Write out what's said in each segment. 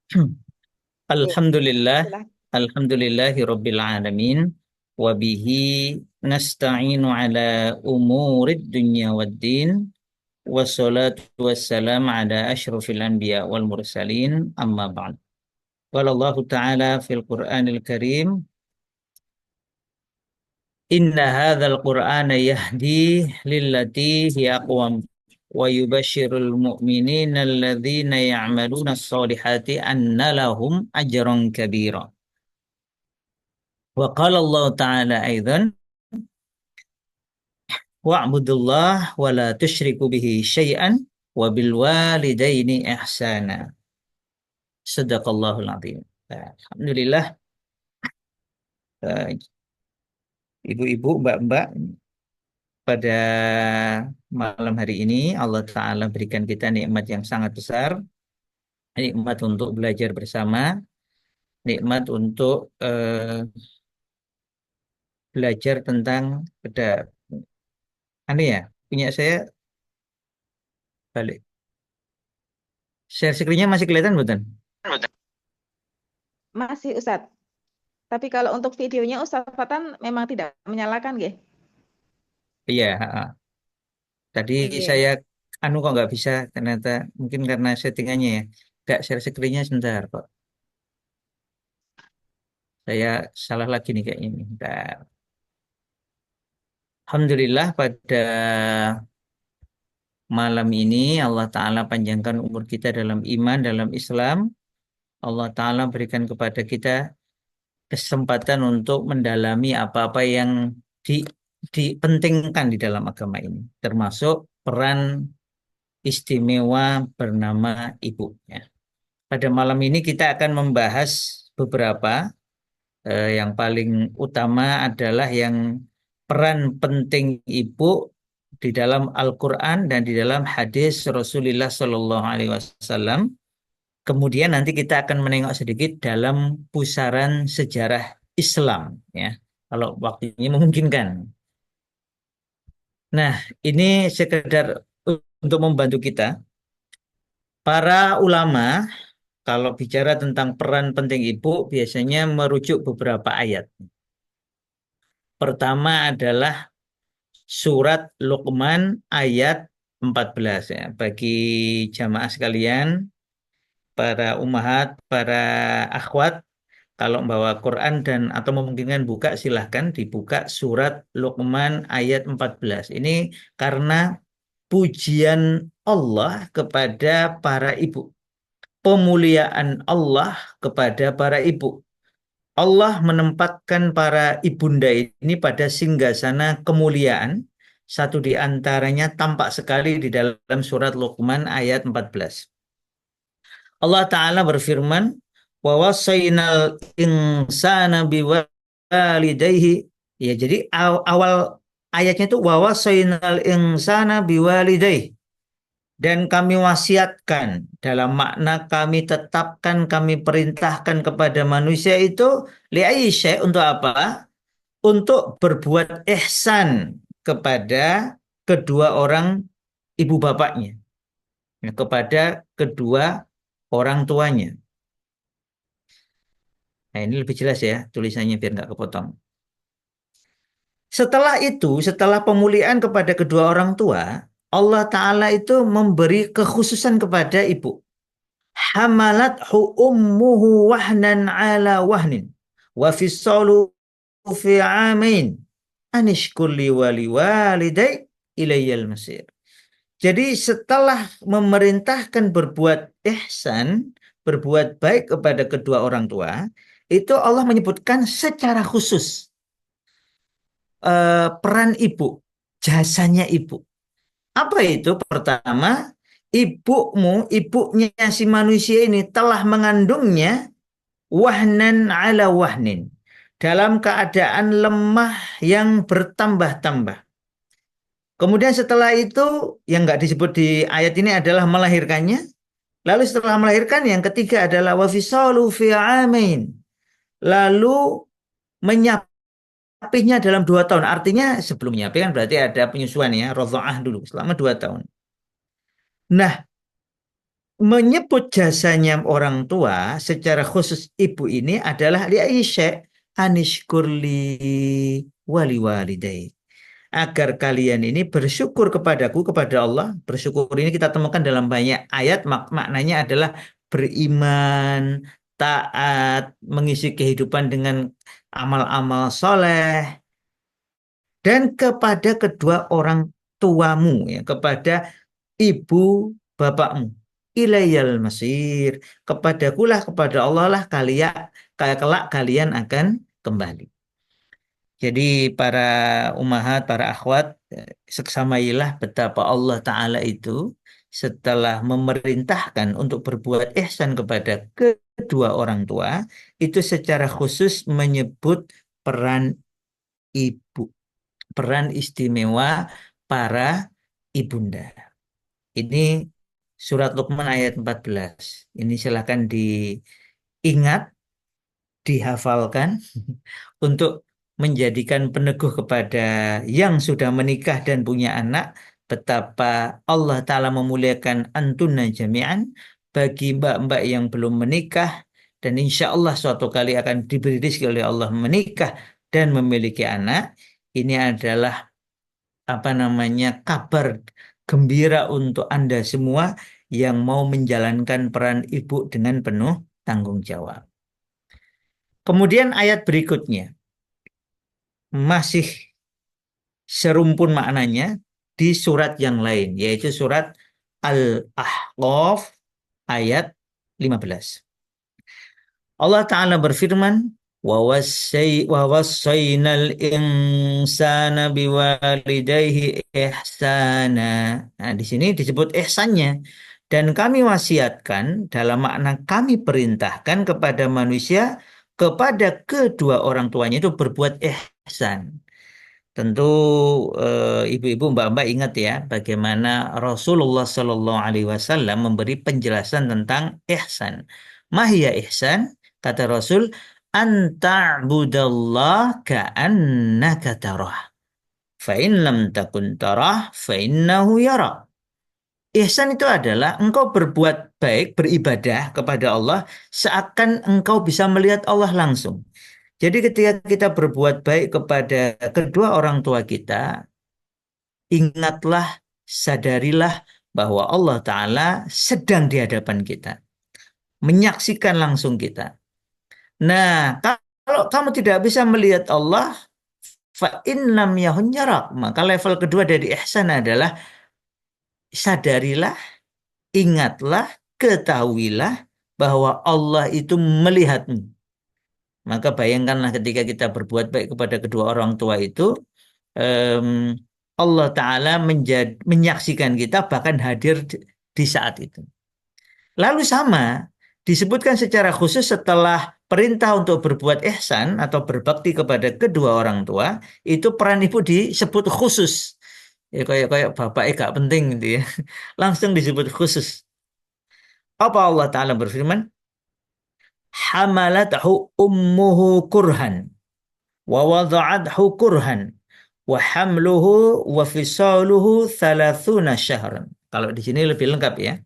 Oke, Alhamdulillah, silakan. alhamdulillahi rabbil alamin, wa bihi nasta'inu ala umurid dunya waddin, wassalatu wassalam ala ashrafil anbiya wal mursalin, amma ba'd. Qala Allah Ta'ala fil Qur'anil Karim, inna hadzal Qur'ana yahdi lillati hiya aqwam wa yubashshirul mu'minina alladhina ya'maluna as-solihati anna lahum ajran kabira. Wa qala Allah Ta'ala aidan wa'budullah wa la tusyriku bihi syai'an wa bil walidaini ihsana. Sadaqallahul azim. Alhamdulillah, eh, ibu-ibu, mbak-mbak, pada malam hari ini Allah Ta'ala berikan kita nikmat yang sangat besar, nikmat untuk belajar bersama, nikmat untuk belajar tentang beda. Aneh ya, punya saya balik. Share screen-nya masih kelihatan bukan? Masih Ustadz. Tapi kalau untuk videonya Ustadz Fatan memang tidak menyalakan, nggih? Iya, tadi Nggih. saya kok nggak bisa ternyata mungkin karena settingannya ya. Nggak share screen-nya sebentar kok. Saya salah lagi nih kayak ini. Bentar. Alhamdulillah pada malam ini Allah Ta'ala panjangkan umur kita dalam iman, dalam Islam. Allah Ta'ala berikan kepada kita kesempatan untuk mendalami apa-apa yang di, dipentingkan di dalam agama ini. Termasuk peran istimewa bernama ibu. Ya. Pada malam ini kita akan membahas beberapa. Yang paling utama adalah yang peran penting ibu di dalam Al-Quran dan di dalam hadis Rasulullah Shallallahu Alaihi Wasallam. Kemudian nanti kita akan menengok sedikit dalam pusaran sejarah Islam, ya, kalau waktunya memungkinkan. Nah, ini sekedar untuk membantu kita. Para ulama kalau bicara tentang peran penting ibu biasanya merujuk beberapa ayat. Pertama adalah surat Luqman ayat 14 ya. Bagi jamaah sekalian, para umahat, para akhwat, kalau membawa Quran dan atau memungkinkan buka silahkan dibuka surat Luqman ayat 14. Ini karena pujian Allah kepada para ibu. Pemuliaan Allah kepada para ibu. Allah menempatkan para ibunda ini pada singgasana kemuliaan. Satu di antaranya tampak sekali di dalam surat Luqman ayat 14. Allah Ta'ala berfirman, wa wasainal insana biwalidayhi. Ya, jadi awal ayatnya itu wa wasainal insana biwalidayhi. Dan kami wasiatkan, dalam makna kami tetapkan, kami perintahkan kepada manusia itu li'aisy untuk apa? Untuk berbuat ihsan kepada kedua orang ibu bapaknya, ya, kepada kedua orang tuanya. Nah, ini lebih jelas ya tulisannya biar nggak kepotong. Setelah itu, setelah pemulihan kepada kedua orang tua, Allah Ta'ala itu memberi kekhususan kepada ibu. Hamalathu ummuhu wahnan ala wahnin wa fisalu fi amain anishkur li wali walidai ilayyal masir. Jadi setelah memerintahkan berbuat ihsan, berbuat baik kepada kedua orang tua, itu Allah menyebutkan secara khusus peran ibu, jasanya ibu. Apa itu? Pertama, ibunya si manusia ini telah mengandungnya wahnan ala wahnin. Dalam keadaan lemah yang bertambah-tambah. Kemudian setelah itu, yang nggak disebut di ayat ini adalah melahirkannya. Lalu setelah melahirkan, yang ketiga adalah wafisalu fi amain. Lalu menyapihnya dalam 2 tahun. Artinya sebelum menyapih kan berarti ada penyusuan ya, rodho'ah dulu selama 2 tahun. Nah, menyebut jasanya orang tua secara khusus ibu ini adalah li Aisyah anishkurli wali walidai, agar kalian ini bersyukur kepadaku, kepada Allah. Bersyukur ini kita temukan dalam banyak ayat, maknanya adalah beriman, taat, mengisi kehidupan dengan amal-amal soleh, dan kepada kedua orang tuamu, ya, kepada ibu bapakmu. Ilayal masir, kepadakulah, kepada Allah lah kalian, kayak kelak kalian akan kembali. Jadi para umahat, para akhwat, seksamailah betapa Allah Ta'ala itu setelah memerintahkan untuk berbuat ihsan kepada kedua orang tua, itu secara khusus menyebut peran ibu, peran istimewa para ibunda. Ini surat Luqman ayat 14. Ini silahkan diingat, dihafalkan untuk menjadikan peneguh kepada yang sudah menikah dan punya anak, betapa Allah Ta'ala memuliakan antuna jami'an, bagi mbak-mbak yang belum menikah dan insya Allah suatu kali akan diberi rezeki oleh Allah menikah dan memiliki anak. Ini adalah apa namanya, kabar gembira untuk Anda semua yang mau menjalankan peran ibu dengan penuh tanggung jawab. Kemudian ayat berikutnya masih serumpun maknanya di surat yang lain, yaitu surat Al-Ahqaf ayat 15. Allah Ta'ala berfirman, وَوَصَّيْنَا الْإِنسَانَ بِوَالِدَيْهِ إِحْسَانًا. Nah, di sini disebut ihsannya. Dan kami wasiatkan, dalam makna kami perintahkan kepada manusia, kepada kedua orang tuanya itu berbuat ihsan. Tentu ibu-ibu, mbak-mbak ingat ya bagaimana Rasulullah Shallallahu Alaihi Wasallam memberi penjelasan tentang ihsan. Mahia ihsan, kata Rasul, anta'budallah ka'annaka tarah. Fa'in lam takun tarah, fa'innahu yara. Ihsan itu adalah engkau berbuat baik, beribadah kepada Allah seakan engkau bisa melihat Allah langsung. Jadi ketika kita berbuat baik kepada kedua orang tua kita, ingatlah, sadarilah bahwa Allah Ta'ala sedang di hadapan kita, menyaksikan langsung kita. Nah, kalau kamu tidak bisa melihat Allah, fa in lam yakun yarak, maka level kedua dari ihsan adalah sadarilah, ingatlah, ketahuilah bahwa Allah itu melihatmu. Maka bayangkanlah ketika kita berbuat baik kepada kedua orang tua itu, em, Allah Ta'ala menyaksikan kita, bahkan hadir di saat itu. Lalu sama, disebutkan secara khusus setelah perintah untuk berbuat ihsan atau berbakti kepada kedua orang tua, itu peran ibu disebut khusus. Ya, kayak bapaknya gak penting gitu ya. Langsung disebut khusus. Apa Allah Ta'ala berfirman? Hamalathu ummuhu kurhan wa wada'athu kurhan wa hamluhu wa fisaluhu thalathuna syahran. Kalau di sini lebih lengkap ya.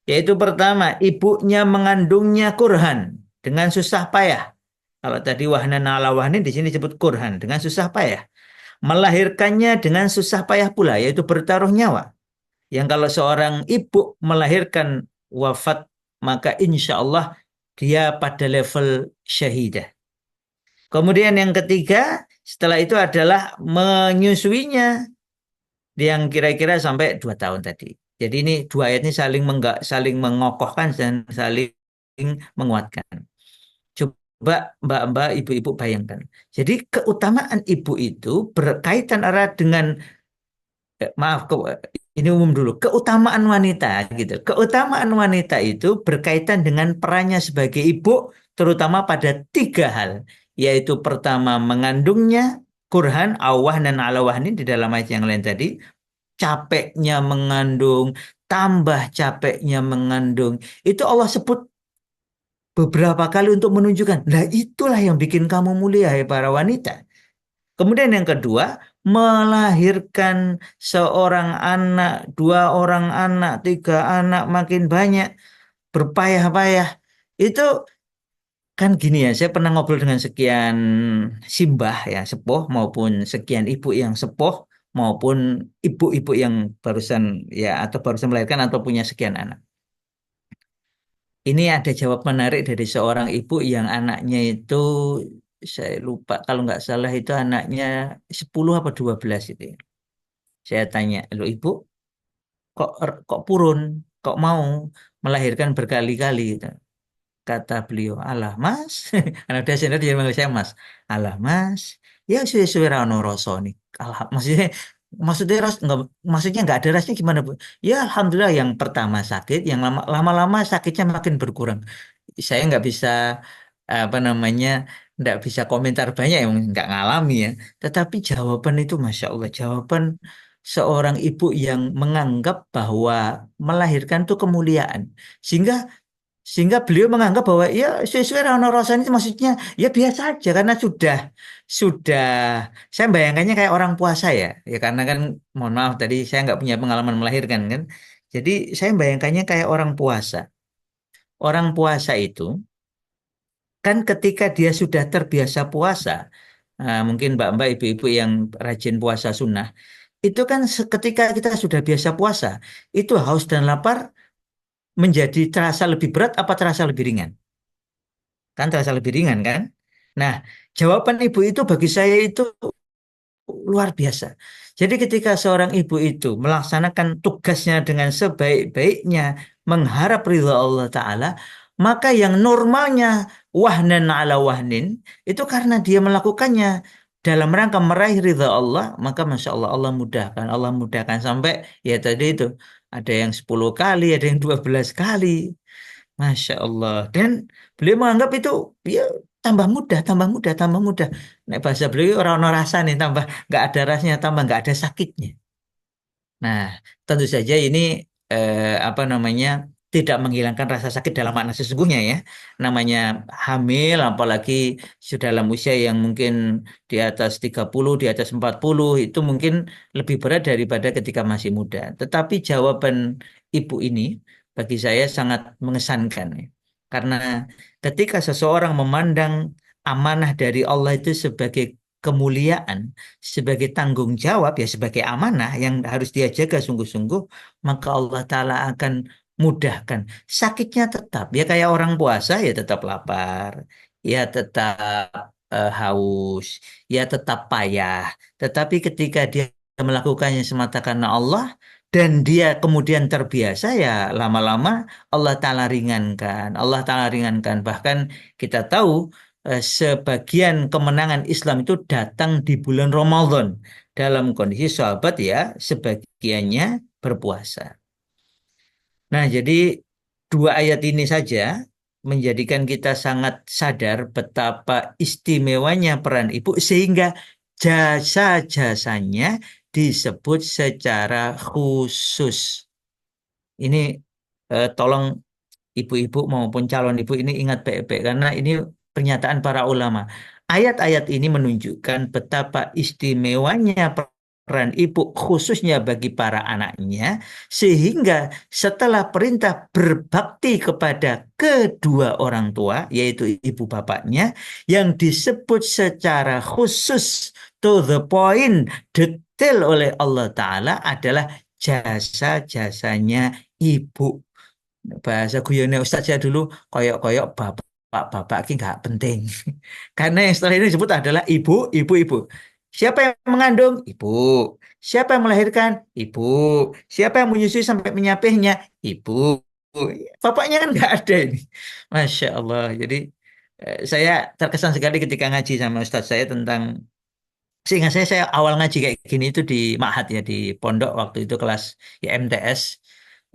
Yaitu pertama, ibunya mengandungnya kurhan dengan susah payah. Kalau tadi wahnan ala wahnin, di sini disebut kurhan dengan susah payah. Melahirkannya dengan susah payah pula, yaitu bertaruh nyawa. Yang kalau seorang ibu melahirkan wafat, maka insya Allah dia pada level syahidah. Kemudian yang ketiga, setelah itu adalah menyusuinya yang kira-kira sampai 2 tahun tadi. Jadi ini dua ayat ini saling mengokohkan dan saling menguatkan. Coba mbak-mbak, ibu-ibu bayangkan. Jadi keutamaan ibu itu berkaitan erat dengan maaf, ini umum dulu. Keutamaan wanita gitu. Keutamaan wanita itu berkaitan dengan perannya sebagai ibu, terutama pada 3 hal, yaitu pertama mengandungnya, kurhan, awah dan alawah ini di dalam ayat yang lain tadi, capeknya mengandung, tambah capeknya mengandung. Itu Allah sebut beberapa kali untuk menunjukkan, nah itulah yang bikin kamu mulia, hai para wanita. Kemudian yang kedua, melahirkan seorang anak, dua orang anak, tiga anak, makin banyak, berpayah-payah. Itu kan gini ya, saya pernah ngobrol dengan sekian simbah ya, sepuh maupun sekian ibu yang sepuh maupun ibu-ibu yang barusan ya atau barusan melahirkan atau punya sekian anak. Ini ada jawab menarik dari seorang ibu yang anaknya itu saya lupa kalau nggak salah itu anaknya 10 apa 12 itu ya. Saya tanya, "Loh Ibu, kok purun? Kok mau melahirkan berkali-kali?" Gitu. Kata beliau, "Alah Mas." Karena dia senior dia manggil saya Mas. "Alah Mas, ya suwe-suwe ra ono rasa nih." Maksudnya maksudnya maksudnya nggak ada rasanya gimana Bu? Ya alhamdulillah yang pertama sakit, yang lama-lama sakitnya makin berkurang. Saya nggak bisa apa namanya nggak bisa komentar banyak yang nggak ngalami ya. Tetapi jawaban itu masya Allah jawaban seorang ibu yang menganggap bahwa melahirkan itu kemuliaan. Sehingga sehingga beliau menganggap bahwa ya sesuai Rano Rosan itu maksudnya ya biasa aja karena sudah saya bayangkannya kayak orang puasa ya ya karena kan mohon maaf tadi saya nggak punya pengalaman melahirkan kan jadi saya bayangkannya kayak orang puasa itu kan ketika dia sudah terbiasa puasa mungkin mbak-mbak ibu-ibu yang rajin puasa sunnah itu kan ketika kita sudah biasa puasa itu haus dan lapar menjadi terasa lebih berat apa terasa lebih ringan. Kan terasa lebih ringan kan? Nah, jawaban ibu itu bagi saya itu luar biasa. Jadi ketika seorang ibu itu melaksanakan tugasnya dengan sebaik-baiknya, mengharap ridha Allah Ta'ala, maka yang normalnya wahnan ala wahnin, itu karena dia melakukannya dalam rangka meraih ridha Allah, maka Masya Allah, Allah mudahkan sampai ya tadi itu, ada yang 10 kali, ada yang 12 kali. Masya Allah. Dan beliau menganggap itu ya tambah mudah, tambah mudah, tambah mudah. Nek bahasa beliau orang-orang rasa nih tambah nggak ada rasanya, tambah nggak ada sakitnya. Nah, tentu saja ini apa namanya tidak menghilangkan rasa sakit dalam makna sesungguhnya ya. Namanya hamil, apalagi sudah dalam usia yang mungkin di atas 30 di atas 40 itu mungkin lebih berat daripada ketika masih muda. Tetapi jawaban ibu ini bagi saya sangat mengesankan ya. Karena ketika seseorang memandang amanah dari Allah itu sebagai kemuliaan, sebagai tanggung jawab ya sebagai amanah yang harus dia jaga sungguh-sungguh maka Allah Ta'ala akan mudahkan sakitnya tetap ya kayak orang puasa ya tetap lapar ya tetap haus ya tetap payah tetapi ketika dia melakukannya semata karena Allah dan dia kemudian terbiasa ya lama-lama Allah Ta'ala ringankan bahkan kita tahu sebagian kemenangan Islam itu datang di bulan Ramadan. Dalam kondisi sahabat ya sebagiannya berpuasa. Nah, jadi dua ayat ini saja menjadikan kita sangat sadar betapa istimewanya peran ibu sehingga jasa-jasanya disebut secara khusus. Ini tolong ibu-ibu maupun calon ibu ini ingat baik-baik karena ini pernyataan para ulama. Ayat-ayat ini menunjukkan betapa istimewanya peran ibu khususnya bagi para anaknya sehingga setelah perintah berbakti kepada kedua orang tua yaitu ibu bapaknya yang disebut secara khusus to the point detail oleh Allah Ta'ala adalah jasa-jasanya ibu bahasa guyonnya Ustadz saya dulu koyok-koyok bapak-bapak ini nggak penting. Karena yang setelah ini disebut adalah ibu, ibu, ibu. Siapa yang mengandung? Ibu. Siapa yang melahirkan? Ibu. Siapa yang menyusui sampai menyapihnya? Ibu. Bapaknya kan nggak ada ini. Masya Allah. Jadi saya terkesan sekali ketika ngaji sama Ustadz saya tentang sehingga saya awal ngaji kayak gini itu di Ma'had ya di pondok waktu itu kelas ya MTS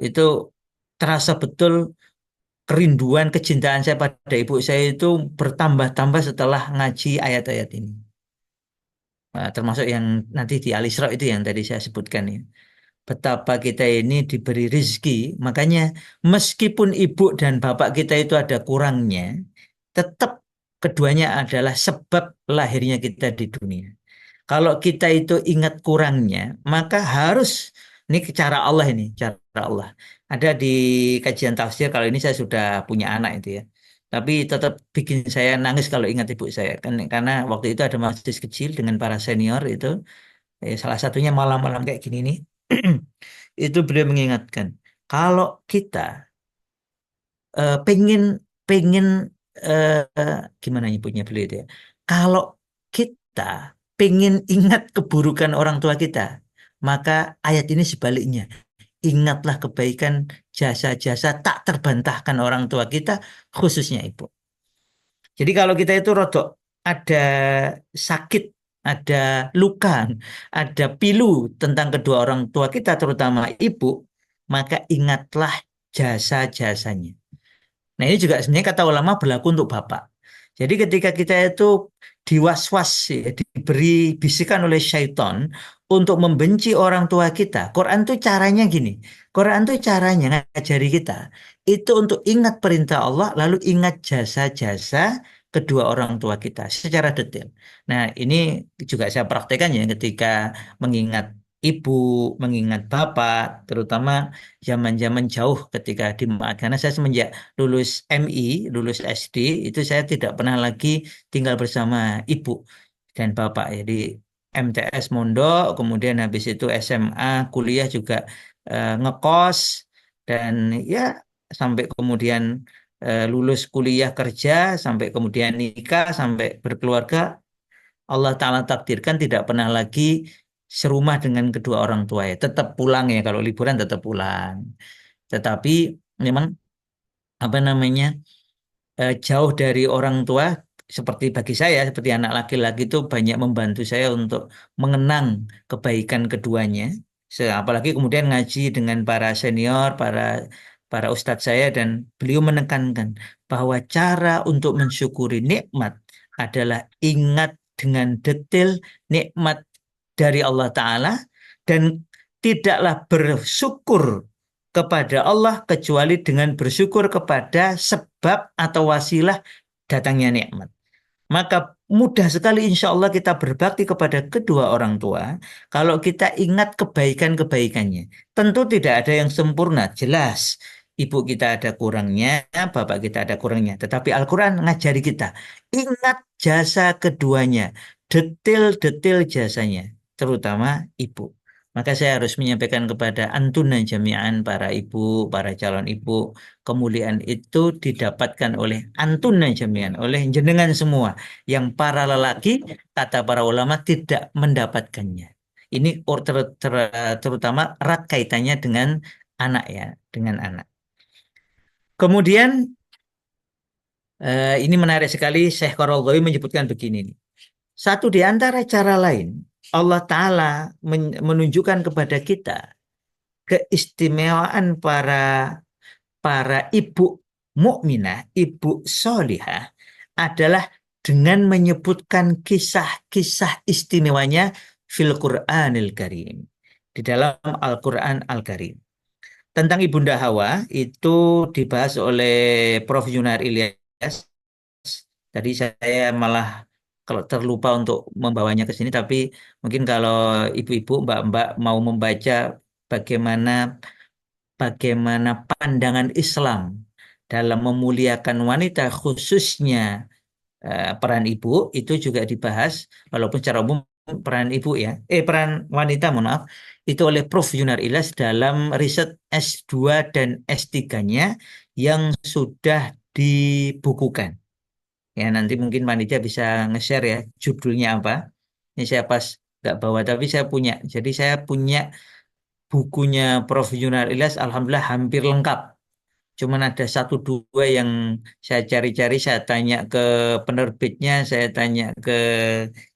itu terasa betul kerinduan kecintaan saya pada ibu saya itu bertambah-tambah setelah ngaji ayat-ayat ini. Nah, termasuk yang nanti di Al-Isra itu yang tadi saya sebutkan ya. Betapa kita ini diberi rezeki, makanya meskipun ibu dan bapak kita itu ada kurangnya, tetap keduanya adalah sebab lahirnya kita di dunia. Kalau kita itu ingat kurangnya, maka harus, ini cara Allah ini, cara Allah. Ada di kajian tafsir, kalau ini saya sudah punya anak itu ya. Tapi tetap bikin saya nangis kalau ingat ibu saya. Kan, karena waktu itu ada majelis kecil dengan para senior itu, salah satunya malam-malam kayak gini nih, itu beliau mengingatkan, kalau kita pengen pengen gimana nyebutnya beliau itu ya. Kalau kita pengen ingat keburukan orang tua kita, maka ayat ini sebaliknya. Ingatlah kebaikan jasa-jasa tak terbantahkan orang tua kita, khususnya ibu. Jadi kalau kita itu rodok ada sakit, ada luka, ada pilu tentang kedua orang tua kita, terutama ibu, maka ingatlah jasa-jasanya. Nah ini juga sebenarnya kata ulama berlaku untuk bapak. Jadi ketika kita itu diwaswas, ya, diberi bisikan oleh syaitan untuk membenci orang tua kita. Quran tuh caranya gini. Quran tuh caranya ngajari kita. Itu untuk ingat perintah Allah, lalu ingat jasa-jasa kedua orang tua kita secara detail. Nah ini juga saya praktekkan ya ketika mengingat ibu, mengingat bapak, terutama zaman-zaman jauh ketika di Maat. Karena saya semenjak lulus MI, lulus SD, itu saya tidak pernah lagi tinggal bersama ibu dan bapak. Jadi MTS mondok, kemudian habis itu SMA, kuliah juga ngekos, dan ya sampai kemudian lulus kuliah kerja, sampai kemudian nikah, sampai berkeluarga, Allah Ta'ala takdirkan tidak pernah lagi serumah dengan kedua orang tua ya. Tetap pulang ya, kalau liburan tetap pulang. Tetapi memang apa namanya, jauh dari orang tua, seperti bagi saya seperti anak laki-laki itu banyak membantu saya untuk mengenang kebaikan keduanya. Apalagi kemudian ngaji dengan para senior, para para ustadz saya, dan beliau menekankan bahwa cara untuk mensyukuri nikmat adalah ingat dengan detail nikmat dari Allah Ta'ala, dan tidaklah bersyukur kepada Allah kecuali dengan bersyukur kepada sebab atau wasilah datangnya nikmat. Maka mudah sekali insya Allah kita berbakti kepada kedua orang tua kalau kita ingat kebaikan-kebaikannya. Tentu tidak ada yang sempurna, jelas. Ibu kita ada kurangnya, bapak kita ada kurangnya. Tetapi Al-Quran ngajari kita, ingat jasa keduanya, detail-detail jasanya, terutama ibu. Maka saya harus menyampaikan kepada antuna jami'an, para ibu, para calon ibu, kemuliaan itu didapatkan oleh antuna jami'an, oleh jenengan semua. Yang para lelaki, kata para ulama, tidak mendapatkannya. Ini terutama erat kaitannya dengan anak ya, dengan anak. Kemudian ini menarik sekali, Syekh Qaradawi menyebutkan begini nih. Satu di antara cara lain, Allah Ta'ala menunjukkan kepada kita keistimewaan para para ibu mukminah, ibu solihah adalah dengan menyebutkan kisah-kisah istimewanya fil Qur'anil Karim, di dalam Al-Quran Al-Karim. Tentang Ibunda Hawa itu dibahas oleh Prof. Yunar Ilyas. Tadi saya malah kalau terlupa untuk membawanya ke sini, tapi mungkin kalau ibu-ibu, mbak-mbak mau membaca bagaimana bagaimana pandangan Islam dalam memuliakan wanita, khususnya peran ibu, itu juga dibahas, walaupun secara umum peran ibu ya, peran wanita, mohon maaf, itu oleh Prof. Yunar Ilyas dalam riset S2 dan S3-nya yang sudah dibukukan. Ya, nanti mungkin panitia bisa nge-share ya judulnya apa. Ini saya pas nggak bawa, tapi saya punya. Jadi saya punya bukunya Prof. Yunar Ilyas, alhamdulillah hampir lengkap. Cuman ada satu dua yang saya cari-cari, saya tanya ke penerbitnya, saya tanya ke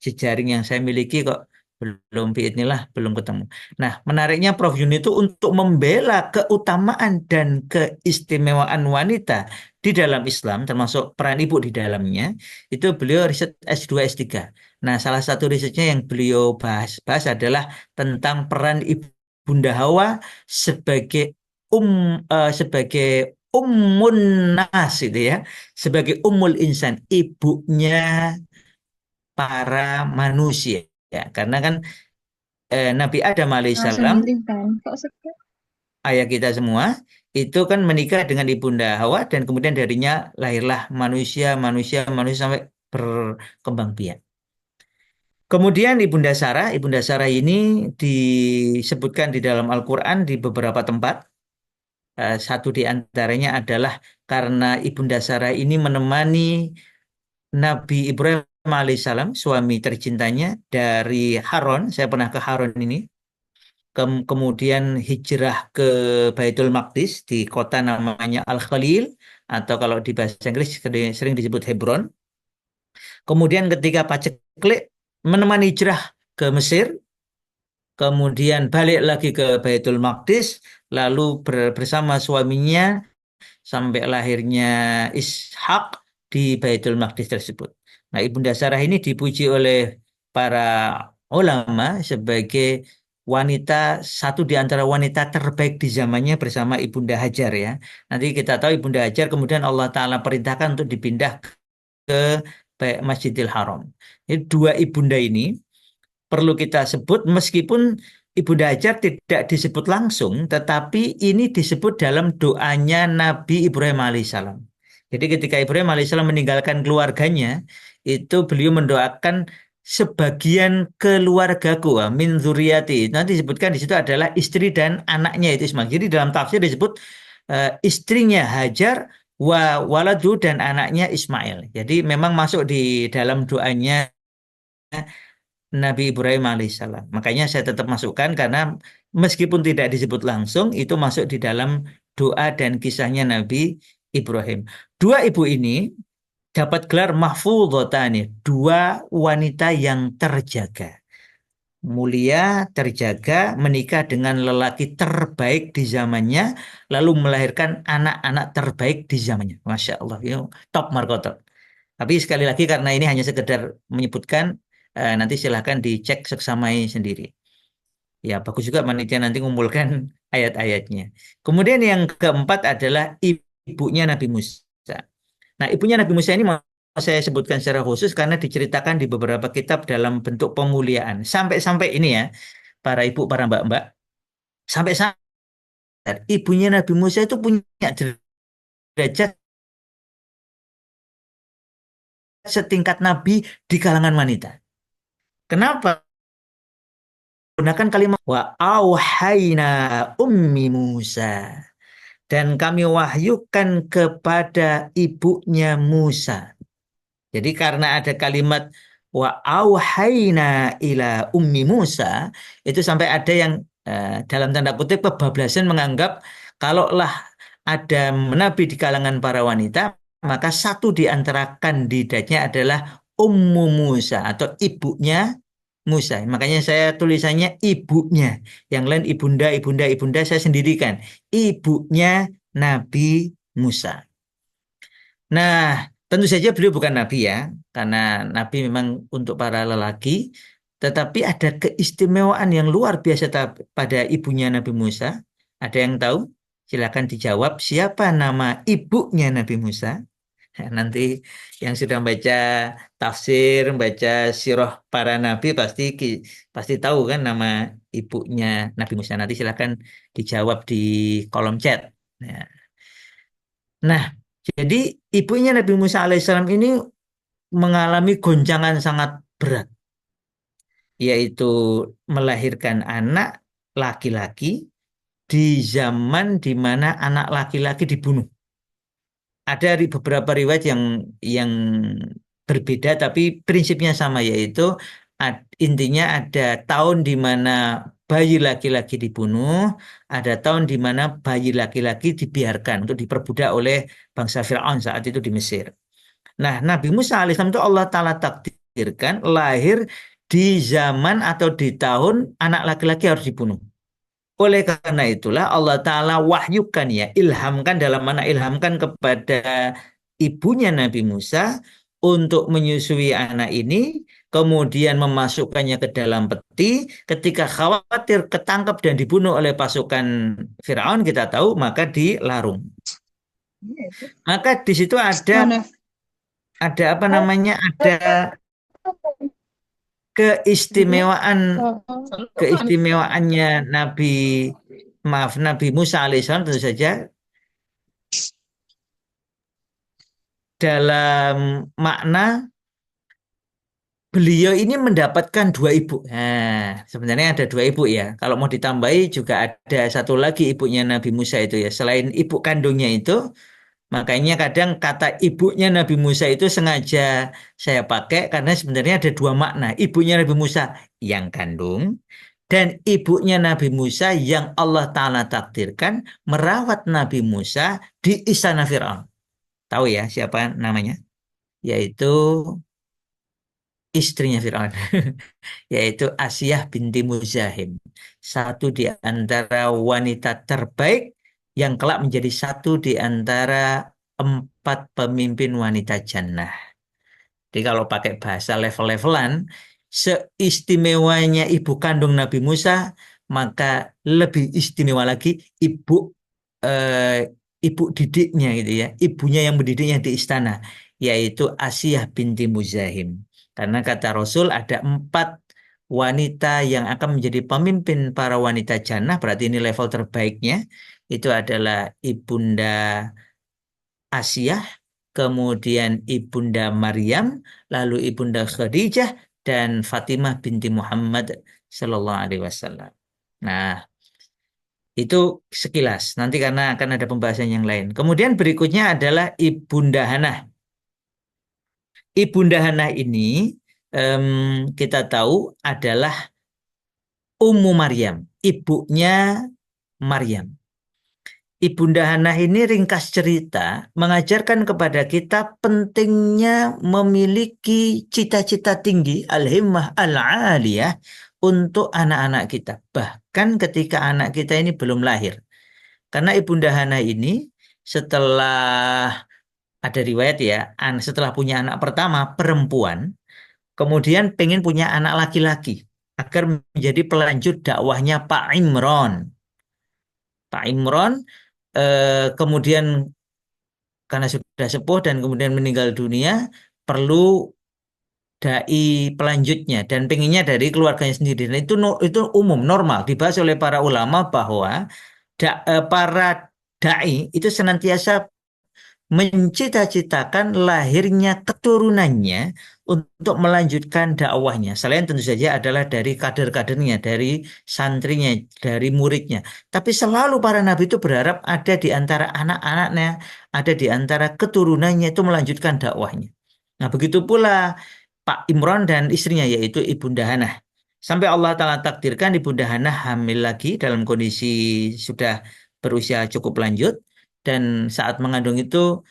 jejaring yang saya miliki, kok belum, biidznillah belum ketemu. Nah, menariknya Prof. Yuni itu untuk membela keutamaan dan keistimewaan wanita di dalam Islam, termasuk peran ibu di dalamnya, itu beliau riset S2 S3. Nah, salah satu risetnya yang beliau bahas adalah tentang peran Ibunda Hawa sebagai um sebagai ummun nas itu ya, sebagai ummul insan, ibunya para manusia. Ya, karena kan Nabi Adam Langsung alaihissalam, milihkan. Kok suka? ayah kita semua, itu kan menikah dengan ibunda Hawa dan kemudian darinya lahirlah manusia, manusia, manusia sampai berkembang biak. Kemudian Ibunda Sarah ini disebutkan di dalam Al-Quran di beberapa tempat. Satu di antaranya adalah karena Ibunda Sarah ini menemani Nabi Ibrahim alaihissalam, suami tercintanya dari Haran. Saya pernah ke Haran ini. Kemudian hijrah ke Baitul Maqdis di kota namanya Al-Khalil, atau kalau di bahasa Inggris sering disebut Hebron. Kemudian ketika paceklik menemani hijrah ke Mesir, kemudian balik lagi ke Baitul Maqdis, lalu bersama suaminya sampai lahirnya Ishak di Baitul Maqdis tersebut. Nah, Ibunda Sarah ini dipuji oleh para ulama sebagai wanita, satu di antara wanita terbaik di zamannya bersama Ibunda Hajar ya. Nanti kita tahu Ibunda Hajar kemudian Allah Ta'ala perintahkan untuk dipindah ke Masjidil Haram. Jadi dua ibunda ini perlu kita sebut meskipun Ibunda Hajar tidak disebut langsung, tetapi ini disebut dalam doanya Nabi Ibrahim alaihissalam. Jadi ketika Ibrahim alaihissalam meninggalkan keluarganya, itu beliau mendoakan sebagian keluargaku, min zuriati. Nanti disebutkan di situ adalah istri dan anaknya itu Ismail. Jadi dalam tafsir disebut istrinya Hajar waladu dan anaknya Ismail. Jadi memang masuk di dalam doanya Nabi Ibrahim alaihissalam. Makanya saya tetap masukkan karena meskipun tidak disebut langsung, itu masuk di dalam doa dan kisahnya Nabi Ibrahim. Dua ibu ini dapat gelar mahfudhotani, dua wanita yang terjaga. Mulia, terjaga, menikah dengan lelaki terbaik di zamannya, lalu melahirkan anak-anak terbaik di zamannya. Masya Allah, ini top markotot. Tapi sekali lagi karena ini hanya sekedar menyebutkan, nanti silahkan dicek seksamai sendiri. Ya, bagus juga panitia nanti ngumpulkan ayat-ayatnya. Kemudian yang keempat adalah ibunya Nabi Musa. Nah, ibunya Nabi Musa ini mau saya sebutkan secara khusus karena diceritakan di beberapa kitab dalam bentuk pemuliaan. Sampai-sampai ini ya, para ibu, para mbak-mbak, sampai-sampai ibunya Nabi Musa itu punya derajat setingkat Nabi di kalangan wanita. Kenapa? Gunakan kalimat wa auhayna ummi Musa, dan kami wahyukan kepada ibunya Musa. Jadi karena ada kalimat wa auhayna ila ummi Musa, itu sampai ada yang dalam tanda kutip kebablasan menganggap kalaulah ada nabi di kalangan para wanita, maka satu di antara kandidatnya adalah Ummu Musa atau ibunya Musa. Makanya saya tulisannya ibunya. Yang lain ibunda, ibunda, ibunda, saya sendirikan. Ibunya Nabi Musa. Nah, tentu saja beliau bukan nabi ya, karena nabi memang untuk para lelaki, tetapi ada keistimewaan yang luar biasa pada ibunya Nabi Musa. Ada yang tahu? Silakan dijawab siapa nama ibunya Nabi Musa. Nanti yang sudah baca tafsir, baca sirah para nabi pasti tahu kan nama ibunya Nabi Musa. Nanti silakan dijawab di kolom chat. Nah, nah, jadi ibunya Nabi Musa alaihissalam ini mengalami goncangan sangat berat, yaitu melahirkan anak laki-laki di zaman di mana anak laki-laki dibunuh. Ada beberapa riwayat yang berbeda tapi prinsipnya sama, yaitu intinya ada tahun di mana bayi laki-laki dibunuh, ada tahun di mana bayi laki-laki dibiarkan untuk diperbudak oleh bangsa Firaun saat itu di Mesir. Nah, Nabi Musa alaihissalam itu Allah Ta'ala takdirkan lahir di zaman atau di tahun anak laki-laki harus dibunuh. Oleh karena itulah Allah Ta'ala wahyukan ya, ilhamkan, dalam mana ilhamkan kepada ibunya Nabi Musa untuk menyusui anak ini, kemudian memasukkannya ke dalam peti. Ketika khawatir ketangkap dan dibunuh oleh pasukan Firaun, kita tahu, maka dilarung. Maka di situ ada Mana? apa namanya, ada keistimewaan Oh. keistimewaannya Nabi Musa alaihissalam tentu saja dalam makna beliau ini mendapatkan dua ibu. Nah, sebenarnya ada dua ibu ya. Kalau mau ditambahi juga ada satu lagi ibunya Nabi Musa itu ya. Selain ibu kandungnya itu, makanya kadang kata ibunya Nabi Musa itu sengaja saya pakai karena sebenarnya ada dua makna. Ibunya Nabi Musa yang kandung dan ibunya Nabi Musa yang Allah Ta'ala takdirkan merawat Nabi Musa di istana Firaun. Tahu ya siapa namanya? Yaitu istrinya Firaun. Yaitu Asiyah binti Muzahim. Satu di antara wanita terbaik yang kelak menjadi satu di antara empat pemimpin wanita jannah. Jadi kalau pakai bahasa level-levelan, seistimewanya ibu kandung Nabi Musa, maka lebih istimewa lagi ibu eh, ibu didiknya gitu ya, ibunya yang mendidiknya di istana, yaitu Asiyah binti Muzahim. Karena kata Rasul ada empat wanita yang akan menjadi pemimpin para wanita jannah, berarti ini level terbaiknya, itu adalah Ibunda Asiyah, kemudian Ibunda Maryam, lalu Ibunda Khadijah, dan Fatimah binti Muhammad Sallallahu Alaihi Wasallam. Nah, itu sekilas. Nanti karena akan ada pembahasan yang lain. Kemudian berikutnya adalah Ibunda Hana. Ibunda Hana ini kita tahu adalah Ummu Maryam, ibunya Maryam. Ibunda Hana ini ringkas cerita mengajarkan kepada kita pentingnya memiliki cita-cita tinggi al-himmah al-aliyah untuk anak-anak kita. Bahkan ketika anak kita ini belum lahir. Karena Ibunda Hana ini setelah ada riwayat ya, setelah punya anak pertama perempuan, kemudian pengen punya anak laki-laki agar menjadi pelanjut dakwahnya Pak Imron. Pak Imron kemudian karena sudah sepuh dan kemudian meninggal dunia, perlu dai pelanjutnya dan pengennya dari keluarganya sendiri. Dan itu umum normal dibahas oleh para ulama bahwa para dai itu senantiasa mencita-citakan lahirnya keturunannya untuk melanjutkan dakwahnya. Selain tentu saja adalah dari kader-kadernya, dari santrinya, dari muridnya. Tapi selalu para nabi itu berharap ada di antara anak-anaknya, ada di antara keturunannya itu melanjutkan dakwahnya. Nah, begitu pula Pak Imron dan istrinya yaitu Ibunda Hanah. Sampai Allah Ta'ala takdirkan Ibunda Hanah hamil lagi dalam kondisi sudah berusia cukup lanjut. Dan saat mengandung itu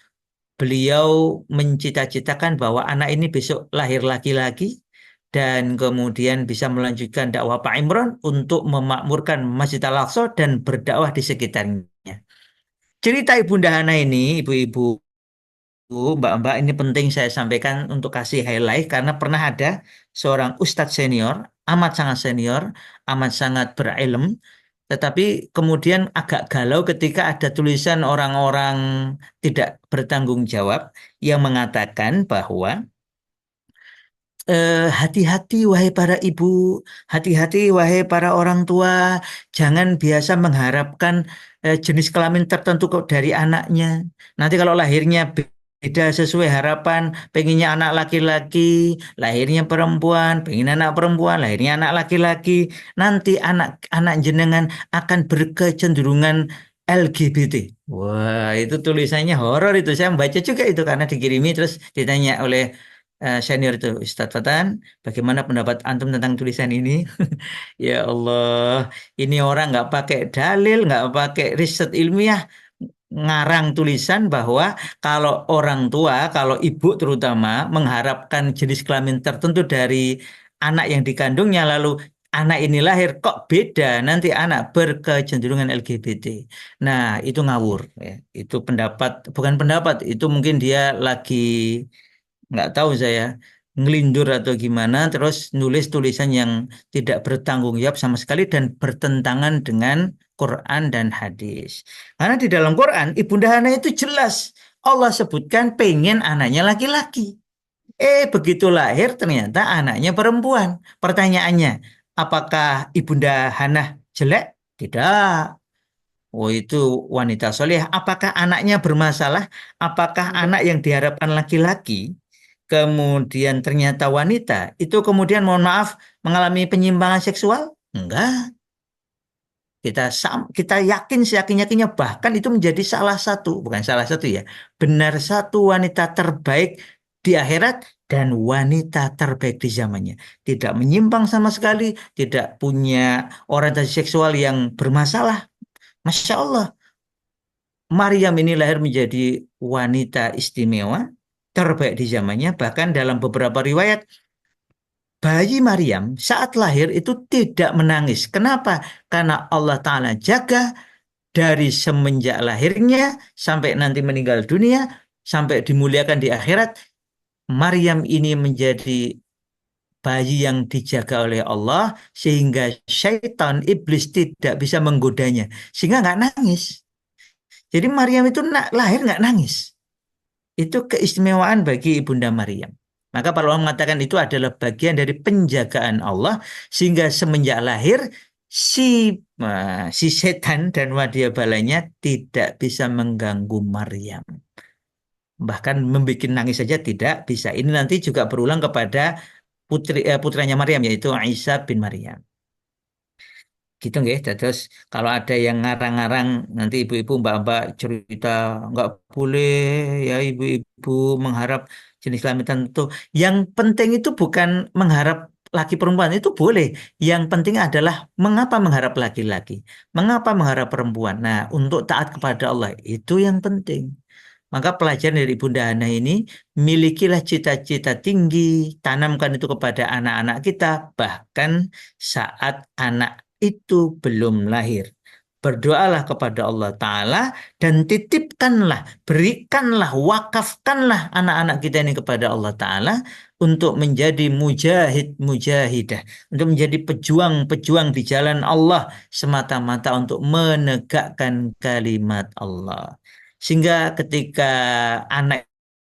beliau mencita-citakan bahwa anak ini besok lahir laki-laki dan kemudian bisa melanjutkan dakwah Pak Imron untuk memakmurkan Masjid Al-Aqsa dan berdakwah di sekitarnya. Cerita Ibunda Hana ini, ibu-ibu, mbak-mbak, ini penting saya sampaikan untuk kasih highlight karena pernah ada seorang ustadz senior, amat sangat senior, amat sangat berilm, tetapi kemudian agak galau ketika ada tulisan orang-orang tidak bertanggung jawab yang mengatakan bahwa hati-hati wahai para ibu, hati-hati wahai para orang tua, jangan biasa mengharapkan jenis kelamin tertentu kok dari anaknya. Nanti kalau lahirnya beda sesuai harapan, pengennya anak laki-laki, lahirnya perempuan, pengen anak perempuan, lahirnya anak laki-laki, nanti anak-anak jenengan akan berkecenderungan LGBT. Wah, itu tulisannya horor itu. Saya membaca juga itu karena dikirimi terus ditanya oleh senior itu Ustadz Fatan, bagaimana pendapat antum tentang tulisan ini? Ya Allah, ini orang nggak pakai dalil, nggak pakai riset ilmiah, ngarang tulisan bahwa kalau orang tua, kalau ibu terutama mengharapkan jenis kelamin tertentu dari anak yang dikandungnya, lalu anak ini lahir kok beda, nanti anak berkecenderungan LGBT. Nah, itu ngawur, ya. Itu pendapat, bukan pendapat, itu mungkin dia lagi nggak tahu saya ngelindur atau gimana terus nulis tulisan yang tidak bertanggung jawab sama sekali dan bertentangan dengan Quran dan hadis. Karena di dalam Quran Ibunda Hana itu jelas Allah sebutkan pengen anaknya laki-laki. Begitu lahir ternyata anaknya perempuan. Pertanyaannya, apakah Ibunda Hannah jelek? Tidak. Oh, itu wanita soleh. Apakah anaknya bermasalah? Apakah Enggak. anak yang diharapkan laki-laki kemudian ternyata wanita? Itu kemudian mohon maaf mengalami penyimpangan seksual? Enggak. Kita yakin seyakin-yakinnya bahkan itu menjadi salah satu, bukan salah satu ya, benar satu wanita terbaik di akhirat dan wanita terbaik di zamannya. Tidak menyimpang sama sekali, tidak punya orientasi seksual yang bermasalah. Masya Allah, Maryam ini lahir menjadi wanita istimewa, terbaik di zamannya, bahkan dalam beberapa riwayat bayi Maryam saat lahir itu tidak menangis. Kenapa? Karena Allah Ta'ala jaga dari semenjak lahirnya sampai nanti meninggal dunia, sampai dimuliakan di akhirat, Maryam ini menjadi bayi yang dijaga oleh Allah sehingga syaitan iblis tidak bisa menggodanya, sehingga nggak nangis. Jadi Maryam itu lahir nggak nangis. Itu keistimewaan bagi Ibunda Maryam. Maka para ulama mengatakan itu adalah bagian dari penjagaan Allah sehingga semenjak lahir si setan dan balanya tidak bisa mengganggu Maryam. Bahkan membuat nangis saja tidak bisa. Ini nanti juga berulang kepada putranya Maryam yaitu Isa bin Maryam. Gitu nggih. Terus kalau ada yang ngarang-ngarang nanti ibu-ibu mbak-mbak cerita nggak boleh ya ibu-ibu mengharap jenis kelamin tertentu. Yang penting itu bukan mengharap laki perempuan itu boleh. Yang penting adalah mengapa mengharap laki-laki, mengapa mengharap perempuan. Nah, untuk taat kepada Allah itu yang penting. Maka pelajaran dari Bunda Hana ini, milikilah cita-cita tinggi, tanamkan itu kepada anak-anak kita, bahkan saat anak itu belum lahir. Berdoalah kepada Allah Ta'ala dan titipkanlah, berikanlah, wakafkanlah anak-anak kita ini kepada Allah Ta'ala untuk menjadi mujahid-mujahidah, untuk menjadi pejuang-pejuang di jalan Allah semata-mata untuk menegakkan kalimat Allah. Sehingga ketika anak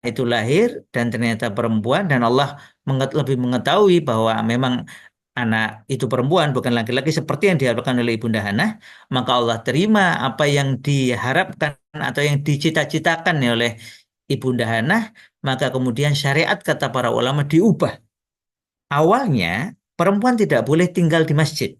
itu lahir dan ternyata perempuan dan Allah lebih mengetahui bahwa memang anak itu perempuan bukan laki-laki seperti yang diharapkan oleh Ibunda Hana, maka Allah terima apa yang diharapkan atau yang dicita-citakan oleh Ibunda Hana, maka kemudian syariat kata para ulama diubah. Awalnya perempuan tidak boleh tinggal di masjid.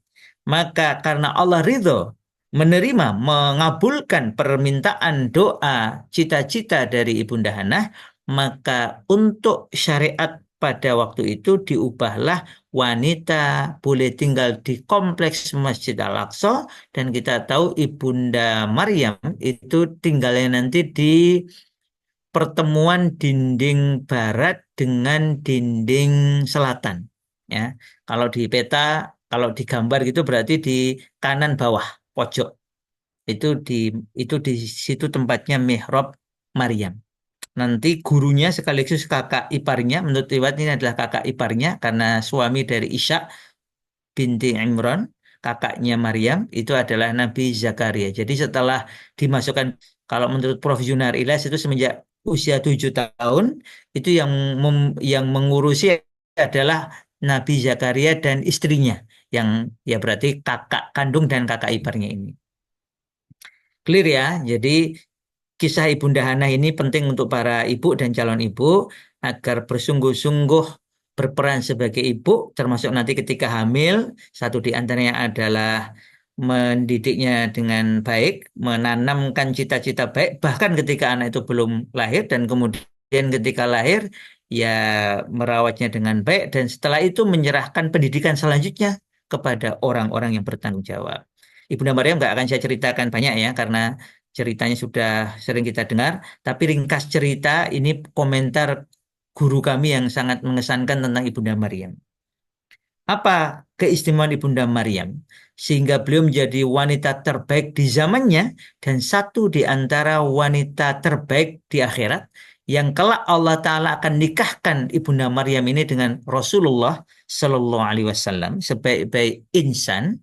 Maka karena Allah ridho menerima, mengabulkan permintaan doa cita-cita dari Ibunda Hana, maka untuk syariat pada waktu itu diubahlah wanita boleh tinggal di kompleks Masjid Al-Aqsa dan kita tahu Ibunda Maryam itu tinggalnya nanti di pertemuan dinding barat dengan dinding selatan. Ya, kalau di peta, kalau digambar gitu berarti di kanan bawah pojok itu di itu di situ tempatnya mihrab Maryam. Nanti gurunya sekaligus kakak iparnya, menurut riwayat ini adalah kakak iparnya karena suami dari Isya binti Imran, kakaknya Maryam itu adalah Nabi Zakaria. Jadi setelah dimasukkan, kalau menurut Prof. Yunar Ilyas itu semenjak usia 7 tahun, itu yang mengurusi adalah Nabi Zakaria dan istrinya, yang ya berarti kakak kandung dan kakak iparnya ini. Clear ya? Jadi kisah Ibunda Hana ini penting untuk para ibu dan calon ibu agar bersungguh-sungguh berperan sebagai ibu, termasuk nanti ketika hamil, satu di antaranya adalah mendidiknya dengan baik, menanamkan cita-cita baik, bahkan ketika anak itu belum lahir dan kemudian ketika lahir ya merawatnya dengan baik dan setelah itu menyerahkan pendidikan selanjutnya kepada orang-orang yang bertanggung jawab. Ibunda Maryam nggak akan saya ceritakan banyak ya karena ceritanya sudah sering kita dengar, tapi ringkas cerita ini komentar guru kami yang sangat mengesankan tentang Ibunda Maryam. Apa keistimewaan Ibunda Maryam? Sehingga beliau menjadi wanita terbaik di zamannya dan satu di antara wanita terbaik di akhirat yang kelak Allah Ta'ala akan nikahkan Ibunda Maryam ini dengan Rasulullah Sallallahu Alaihi Wasallam sebaik-baik insan.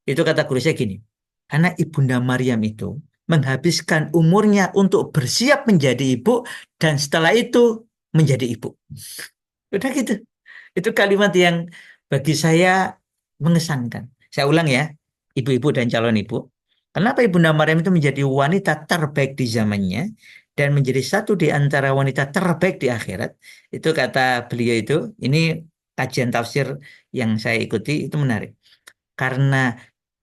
Itu kata guru saya gini, karena Ibunda Maryam itu menghabiskan umurnya untuk bersiap menjadi ibu dan setelah itu menjadi ibu. Udah gitu. Itu kalimat yang bagi saya mengesankan. Saya ulang ya, ibu-ibu dan calon ibu. Kenapa Ibunda Maryam itu menjadi wanita terbaik di zamannya dan menjadi satu di antara wanita terbaik di akhirat? Itu kata beliau itu, ini kajian tafsir yang saya ikuti itu menarik. Karena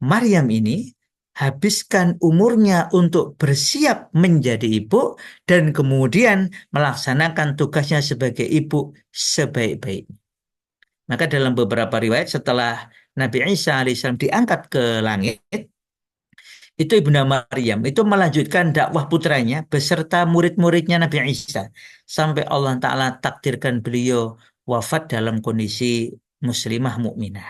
Maryam ini habiskan umurnya untuk bersiap menjadi ibu dan kemudian melaksanakan tugasnya sebagai ibu sebaik-baiknya. Maka dalam beberapa riwayat setelah Nabi Isa alaihissalam diangkat ke langit, itu Ibunda Maryam itu melanjutkan dakwah putranya beserta murid-muridnya Nabi Isa sampai Allah Ta'ala takdirkan beliau wafat dalam kondisi muslimah mukminah.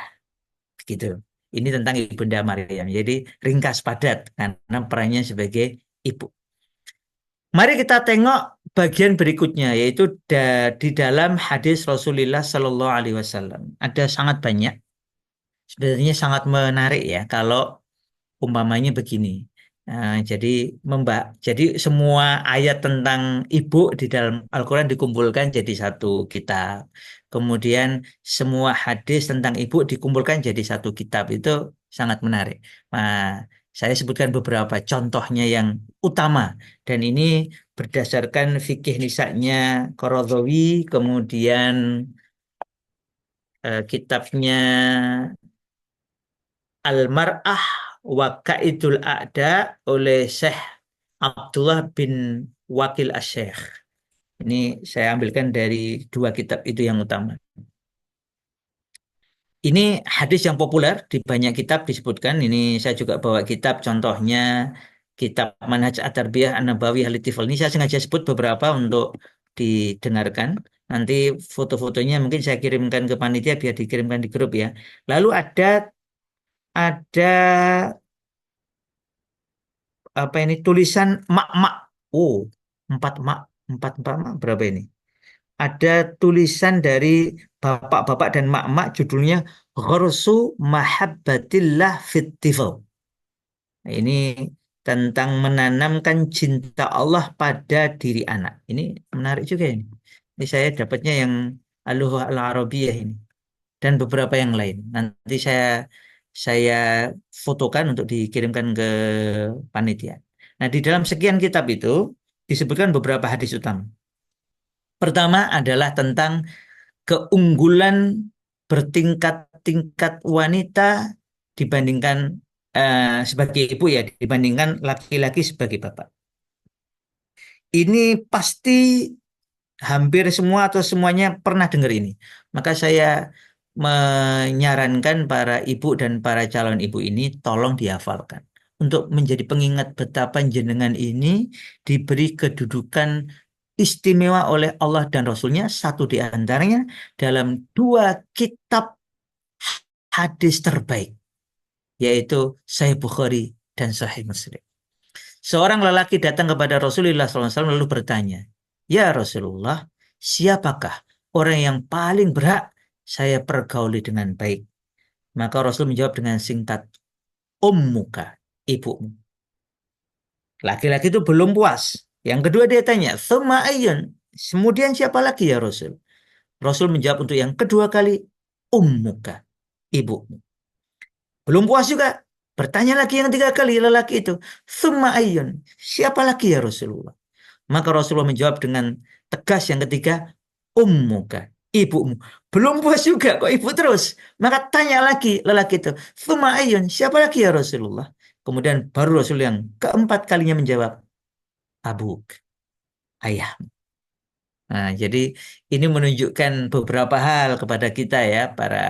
Gitu. Ini tentang Ibunda Maryam. Jadi ringkas padat karena perannya sebagai ibu. Mari kita tengok bagian berikutnya yaitu di dalam hadis Rasulullah Sallallahu Alaihi Wasallam. Ada sangat banyak. Sebenarnya sangat menarik ya kalau umpamanya begini. Jadi jadi semua ayat tentang ibu di dalam Al-Quran dikumpulkan jadi satu kitab. Kemudian semua hadis tentang ibu dikumpulkan jadi satu kitab. Itu sangat menarik. Nah, saya sebutkan beberapa contohnya yang utama. Dan ini berdasarkan fikih nisanya Qaradawi, kemudian kitabnya Al-Mar'ah wa Kaidul A'da oleh Syekh Abdullah bin Wakil Asy-Syekh. Ini saya ambilkan dari dua kitab itu yang utama. Ini hadis yang populer di banyak kitab disebutkan. Ini saya juga bawa kitab contohnya kitab Manhaj At-Tarbiyah An-Nabawiyah Al-Tifl. Ini saya sengaja sebut beberapa untuk didengarkan. Nanti foto-fotonya mungkin saya kirimkan ke panitia biar dikirimkan di grup ya. Lalu ada apa ini tulisan mak-mak. Oh, empat mak, empat mak berapa ini? Ada tulisan dari bapak-bapak dan mak-mak judulnya Ghorsu Mahabbatillah Fittifal. Nah, ini tentang menanamkan cinta Allah pada diri anak. Ini menarik juga ini. Ini saya dapatnya yang Al-Lughah Al-Arabiyah ini dan beberapa yang lain. Nanti saya fotokan untuk dikirimkan ke panitia. Nah, di dalam sekian kitab itu disebutkan beberapa hadis utama. Pertama adalah tentang keunggulan bertingkat-tingkat wanita dibandingkan sebagai ibu ya, dibandingkan laki-laki sebagai bapak. Ini pasti hampir semua atau semuanya pernah dengar ini. Maka saya menyarankan para ibu dan para calon ibu ini tolong dihafalkan. Untuk menjadi pengingat betapa jenengan ini diberi kedudukan istimewa oleh Allah dan Rasulnya, satu di antaranya dalam dua kitab hadis terbaik, yaitu Sahih Bukhari dan Sahih Muslim. Seorang lelaki datang kepada Rasulullah SAW lalu bertanya, "Ya Rasulullah, siapakah orang yang paling berhak saya pergauli dengan baik?" Maka Rasul menjawab dengan singkat, "Ummuka, ibumu." Laki-laki itu belum puas. Yang kedua dia tanya, "Tsumma ayyun?" Kemudian siapa lagi ya Rasul? Rasul menjawab untuk yang kedua kali, "Ummuka, ibumu." Belum puas juga. Bertanya lagi yang tiga kali lelaki itu, "Tsumma ayyun?" Siapa lagi ya Rasulullah? Maka Rasulullah menjawab dengan tegas yang ketiga, "Ummuka, ibumu." Belum puas juga, kok ibu terus. Maka tanya lagi lelaki itu, "Tsumma ayyun?" Siapa lagi ya Rasulullah? Kemudian baru Rasul yang keempat kalinya menjawab, "Abuk, ayah." Nah, jadi ini menunjukkan beberapa hal kepada kita ya, para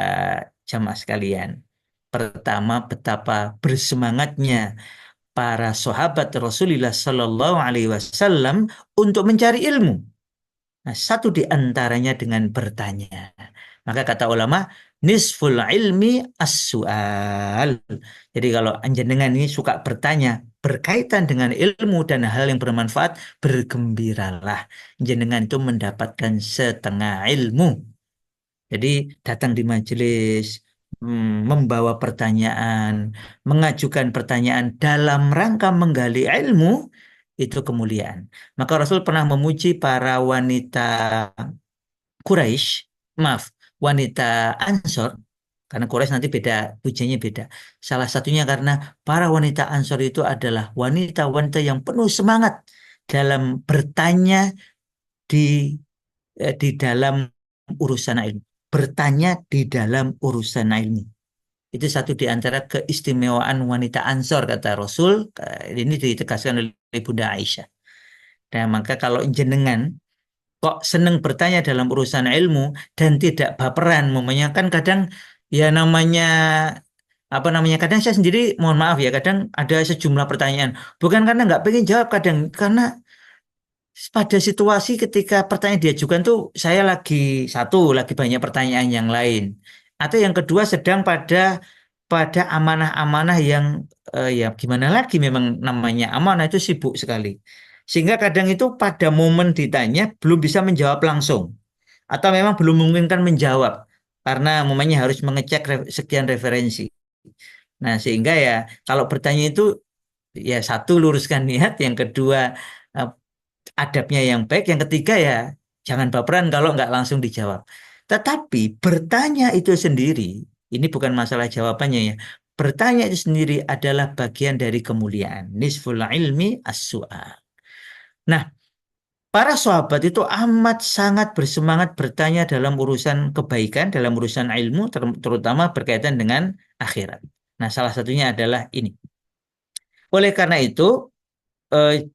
jamaah sekalian. Pertama, betapa bersemangatnya para sahabat Rasulullah Sallallahu Alaihi Wasallam untuk mencari ilmu. Nah, satu di antaranya dengan bertanya. Maka kata ulama, nisful ilmi as-su'al. Jadi kalau anjenengan ini suka bertanya berkaitan dengan ilmu dan hal yang bermanfaat, bergembiralah. Jenengan itu mendapatkan setengah ilmu. Jadi datang di majelis, membawa pertanyaan, mengajukan pertanyaan dalam rangka menggali ilmu, itu kemuliaan. Maka Rasul pernah memuji para wanita Quraisy, maaf, wanita Ansor, karena Quraisy nanti beda, pujiannya beda. Salah satunya karena para wanita Ansor itu adalah wanita-wanita yang penuh semangat dalam bertanya di di dalam urusan ilmu. Bertanya di dalam urusan ilmu. Itu satu di antara keistimewaan wanita Ansor, kata Rasul. Ini ditegaskan oleh Bunda Aisyah. Nah, maka kalau jenengan kok seneng bertanya dalam urusan ilmu dan tidak baperan, momennya kan kadang ya namanya apa namanya, kadang saya sendiri mohon maaf ya, kadang ada sejumlah pertanyaan bukan karena nggak pengen jawab, kadang karena pada situasi ketika pertanyaan diajukan tuh saya lagi satu lagi banyak pertanyaan yang lain, atau yang kedua sedang pada pada amanah-amanah yang ya gimana lagi, memang namanya amanah itu sibuk sekali, sehingga kadang itu pada momen ditanya belum bisa menjawab langsung, atau memang belum memungkinkan menjawab karena momennya harus mengecek sekian referensi. Nah, sehingga ya kalau bertanya itu ya satu luruskan niat, yang kedua eh, adabnya yang baik, yang ketiga ya jangan baperan kalau nggak langsung dijawab. Tetapi bertanya itu sendiri, ini bukan masalah jawabannya ya. Bertanya itu sendiri adalah bagian dari kemuliaan. Nisful ilmi as-su'al. Nah, para sahabat itu amat sangat bersemangat bertanya dalam urusan kebaikan, dalam urusan ilmu, terutama berkaitan dengan akhirat. Nah, salah satunya adalah ini. Oleh karena itu, eh,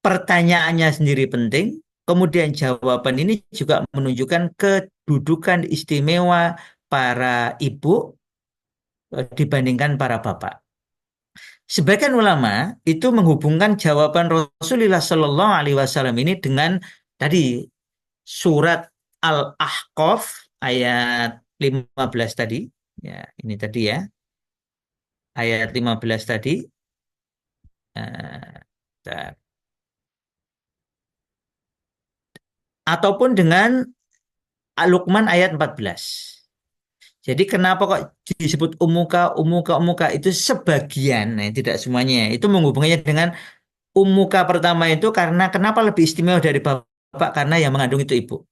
pertanyaannya sendiri penting, kemudian jawaban ini juga menunjukkan kedudukan istimewa para ibu dibandingkan para bapak. Sebagian ulama itu menghubungkan jawaban Rasulullah Shallallahu Alaihi Wasallam ini dengan tadi surat Al-Ahqaf ayat 15 tadi. Ya, ini tadi ya, ayat 15 tadi. Eh, bentar. Ataupun dengan Luqman ayat 14. Jadi kenapa kok disebut umuka, umuka, umuka itu sebagian, nah, tidak semuanya. Itu menghubungkannya dengan umuka pertama itu karena kenapa lebih istimewa dari bapak, karena yang mengandung itu ibu.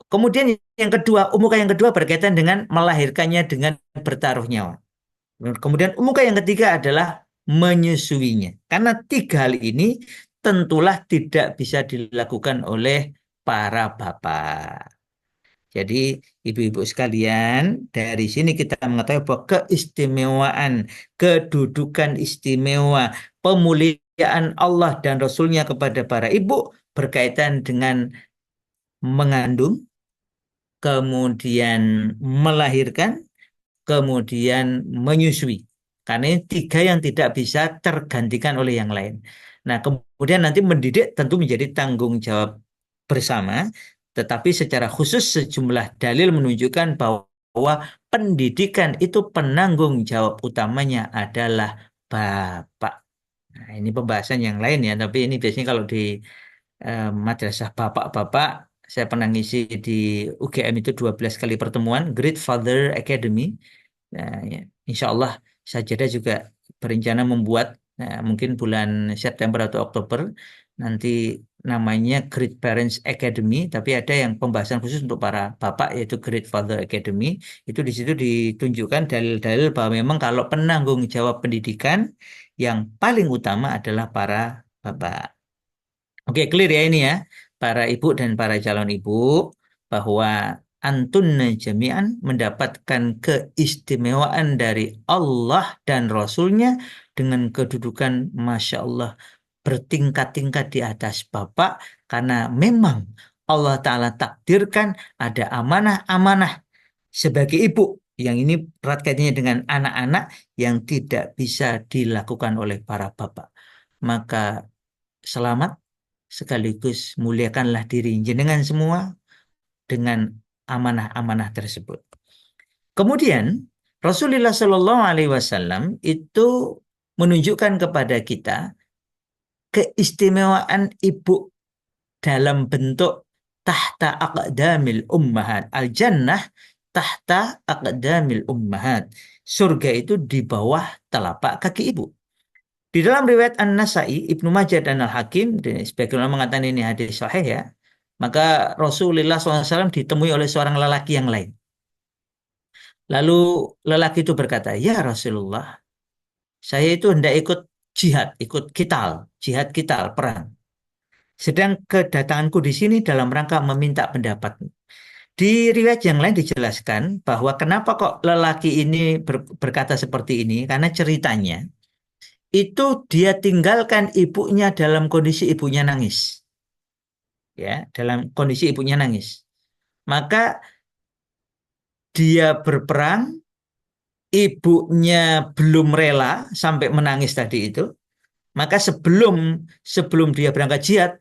Kemudian yang kedua, umuka yang kedua berkaitan dengan melahirkannya dengan bertaruh nyawa. Kemudian umuka yang ketiga adalah menyusuinya. Karena tiga hal ini tentulah tidak bisa dilakukan oleh para bapak. Jadi ibu-ibu sekalian, dari sini kita mengetahui bahwa keistimewaan, kedudukan istimewa, pemuliaan Allah dan Rasulnya kepada para ibu berkaitan dengan mengandung, kemudian melahirkan, kemudian menyusui. Karena ini tiga yang tidak bisa tergantikan oleh yang lain. Nah, kemudian nanti mendidik tentu menjadi tanggung jawab bersama, tetapi secara khusus sejumlah dalil menunjukkan bahwa pendidikan itu penanggung jawab utamanya adalah bapak. Nah, ini pembahasan yang lain ya, tapi ini biasanya kalau di madrasah bapak-bapak, saya pernah ngisi di UGM itu 12 kali pertemuan, Great Father Academy. Nah, ya, insya Allah Sajadah juga berencana membuat, nah, mungkin bulan September atau Oktober nanti namanya Great Parents Academy, tapi ada yang pembahasan khusus untuk para bapak yaitu Great Father Academy. Itu di situ ditunjukkan dalil-dalil bahwa memang kalau penanggung jawab pendidikan yang paling utama adalah para bapak. Oke, clear ya ini ya, para ibu dan para calon ibu, bahwa antunna jami'an mendapatkan keistimewaan dari Allah dan Rasulnya dengan kedudukan Masya Allah bertingkat-tingkat di atas Bapak, karena memang Allah Ta'ala takdirkan ada amanah-amanah sebagai ibu yang ini erat kaitannya dengan anak-anak yang tidak bisa dilakukan oleh para bapak. Maka selamat sekaligus muliakanlah diri jenengan semua dengan amanah-amanah tersebut. Kemudian Rasulullah Shallallahu Alaihi Wasallam itu menunjukkan kepada kita keistimewaan ibu dalam bentuk tahta aqdamil ummahat. Al-jannah tahta aqdamil ummahat. Surga itu di bawah telapak kaki ibu. Di dalam riwayat An-Nasai, Ibnu Majah dan Al-Hakim, sebagian orang mengatakan ini hadis sahih ya, maka Rasulullah SAW ditemui oleh seorang lelaki yang lain. Lalu lelaki itu berkata, ya Rasulullah, saya itu hendak ikut jihad, ikut kital, jihad kital, perang. Sedang kedatanganku di sini dalam rangka meminta pendapat. Di riwayat yang lain dijelaskan bahwa kenapa kok lelaki ini berkata seperti ini, karena ceritanya itu dia tinggalkan ibunya dalam kondisi ibunya nangis, ya, dalam kondisi ibunya nangis. Maka dia berperang, ibunya belum rela sampai menangis tadi itu. Maka sebelum sebelum dia berangkat jihad,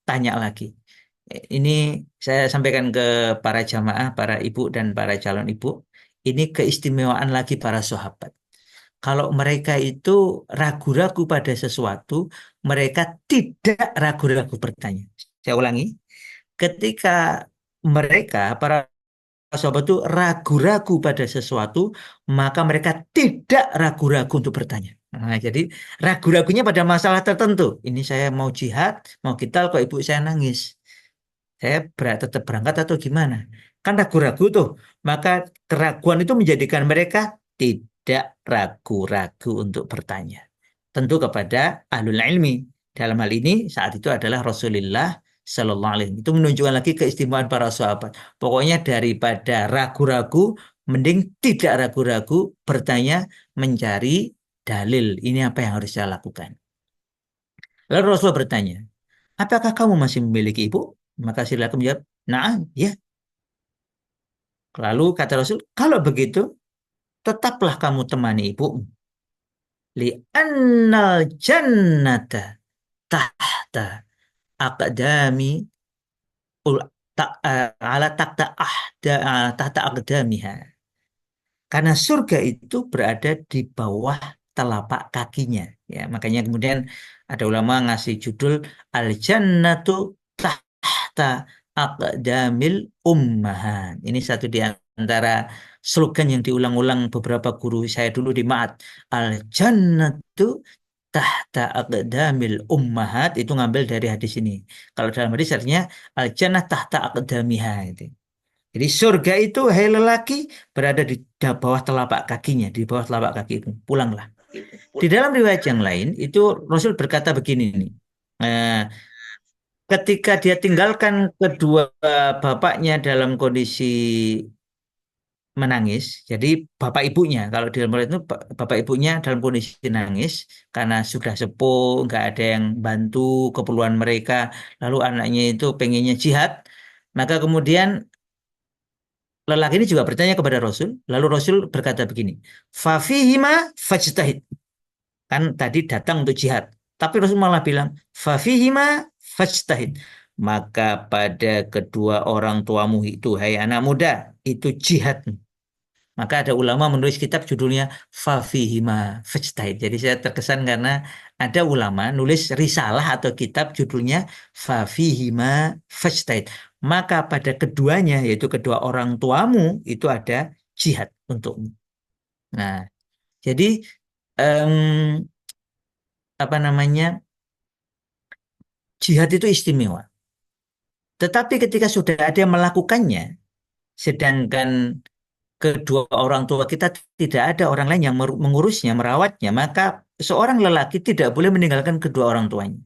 tanya lagi. Ini saya sampaikan ke para jamaah, para ibu dan para calon ibu. Ini keistimewaan lagi para sahabat. Kalau mereka itu ragu-ragu pada sesuatu, mereka tidak ragu-ragu bertanya. Saya ulangi, ketika mereka, para sahabat itu ragu-ragu pada sesuatu, maka mereka tidak ragu-ragu untuk bertanya. Nah, jadi ragu-ragunya pada masalah tertentu. Ini saya mau jihad, mau kital, kok ibu saya nangis. Saya tetap berangkat atau gimana? Kan ragu-ragu tuh. Maka keraguan itu menjadikan mereka tidak ragu-ragu untuk bertanya. Tentu kepada ahlul ilmi. Dalam hal ini saat itu adalah Rasulullah Sallallahu Alaihi Wasallam. Itu menunjukkan lagi keistimewaan para sahabat. Pokoknya daripada ragu-ragu, mending tidak ragu-ragu bertanya, mencari dalil. Ini apa yang harus saya lakukan. Lalu Rasulullah bertanya, apakah kamu masih memiliki ibu? Maka si lelaki menjawab, nah, ya. Lalu kata Rasul, kalau begitu, tetaplah kamu temani ibumu. Li'annal jannata tahta aqdami ala takta tahta aqdamiha. Karena surga itu berada di bawah telapak kakinya. Ya, makanya kemudian ada ulama ngasih judul Al-Jannatu tahta aqdamil ummahan. Ini satu di antara slogan yang diulang-ulang beberapa guru saya dulu di Ma'at. Al-Jannatu tahta aqdamil ummahat itu ngambil dari hadis ini. Kalau dalam hadis artinya Al-Jannah tahta aqdamiha itu. Jadi surga itu, hai lelaki, berada di bawah telapak kakinya, di bawah telapak kaki itu. Pulanglah. Di dalam riwayat yang lain, itu Rasul berkata begini nih. Eh, ketika dia tinggalkan kedua bapaknya dalam kondisi menangis, jadi bapak ibunya, kalau di dalam riwayat itu bapak ibunya dalam kondisi nangis, karena sudah sepuh, nggak ada yang bantu keperluan mereka, lalu anaknya itu pengennya jihad, maka kemudian lelaki ini juga bertanya kepada Rasul, lalu Rasul berkata begini, Fafihima fajtahid. Kan tadi datang untuk jihad. Tapi Rasul malah bilang, Fafihima fajtahid. Maka pada kedua orang tuamu itu, hai anak muda, itu jihad. Maka ada ulama menulis kitab judulnya Fafihima Fajtahid. Jadi saya terkesan karena ada ulama nulis risalah atau kitab judulnya Fafihima Fajtahid. Maka pada keduanya, yaitu kedua orang tuamu, itu ada jihad untukmu. Nah, jadi em, apa namanya, jihad itu istimewa. Tetapi ketika sudah ada yang melakukannya, sedangkan kedua orang tua kita tidak ada orang lain yang mengurusnya, merawatnya, maka seorang lelaki tidak boleh meninggalkan kedua orang tuanya.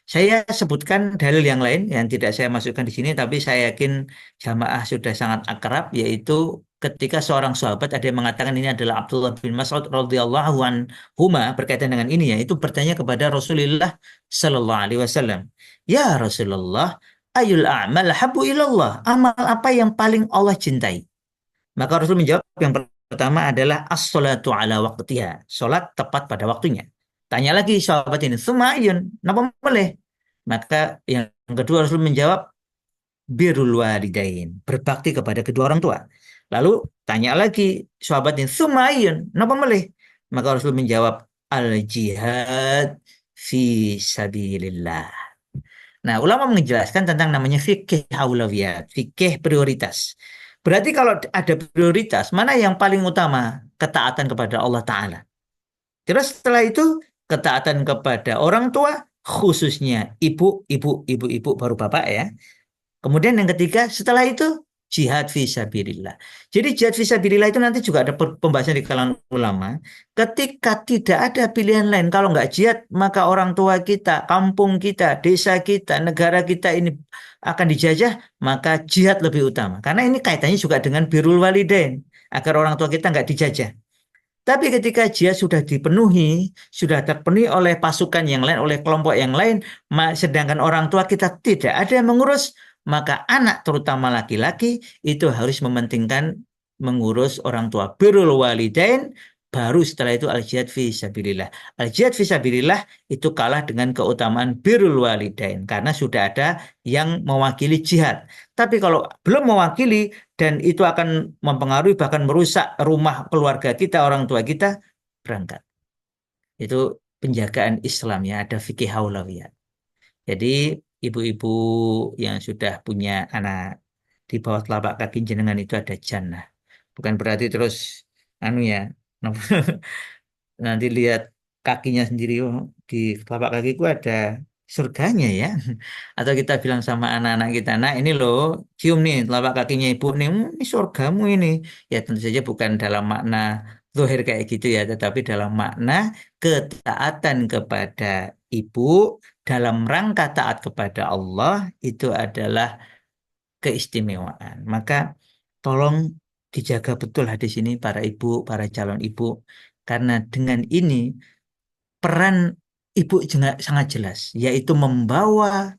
Saya sebutkan dalil yang lain yang tidak saya masukkan di sini, tapi saya yakin jamaah sudah sangat akrab, yaitu ketika seorang sahabat ada yang mengatakan ini adalah Abdullah bin Mas'ud radhiyallahu anhuma berkaitan dengan ini ya, itu bertanya kepada Rasulullah Sallallahu Alaihi Wasallam, ya Rasulullah, ayul a'mal habu ilallah, amal apa yang paling Allah cintai? Maka Rasul menjawab yang pertama adalah as-salatu ala waqtiha. Salat tepat pada waktunya. Tanya lagi sahabat ini, "Tsuma'iyun, napa boleh?" Maka yang kedua Rasul menjawab birrul walidain, berbakti kepada kedua orang tua. Lalu tanya lagi sahabat ini, "Tsuma'iyun, napa boleh?" Maka Rasul menjawab al-jihad fi sabilillah. Nah, ulama menjelaskan tentang namanya fikih aulawiyat, fikih prioritas. Berarti kalau ada prioritas, mana yang paling utama? Ketaatan kepada Allah Ta'ala. Terus setelah itu, ketaatan kepada orang tua, khususnya ibu, baru bapak ya. Kemudian yang ketiga, setelah itu jihad fisabilillah. Jadi jihad fisabilillah itu nanti juga ada pembahasan di kalangan ulama. Ketika tidak ada pilihan lain, kalau nggak jihad, maka orang tua kita, kampung kita, desa kita, negara kita ini akan dijajah, maka jihad lebih utama. Karena ini kaitannya juga dengan birrul walidain, agar orang tua kita nggak dijajah. Tapi ketika jihad sudah dipenuhi, sudah terpenuhi oleh pasukan yang lain, oleh kelompok yang lain, sedangkan orang tua kita tidak ada yang mengurus, maka anak terutama laki-laki itu harus mementingkan mengurus orang tua. Birrul walidain, baru setelah itu al-jihad fi sabilillah. Al-jihad fi sabilillah itu kalah dengan keutamaan birrul walidain karena sudah ada yang mewakili jihad. Tapi kalau belum mewakili, dan itu akan mempengaruhi bahkan merusak rumah keluarga kita, orang tua kita, berangkat. Itu penjagaan Islam ya, ada fikih haulawiyah. Jadi ibu-ibu yang sudah punya anak di bawah telapak kaki jenengan itu ada jannah. Bukan berarti terus anu ya, nanti lihat kakinya sendiri, oh, di telapak kakiku ada surganya ya. Atau kita bilang sama anak-anak kita, nah ini loh, cium nih telapak kakinya ibu nih, ini surgamu ini. Ya tentu saja bukan dalam makna zahir kayak gitu ya, tetapi dalam makna ketaatan kepada ibu dalam rangka taat kepada Allah itu adalah keistimewaan. Maka tolong dijaga betul hadis ini para ibu, para calon ibu, karena dengan ini peran ibu juga sangat jelas, yaitu membawa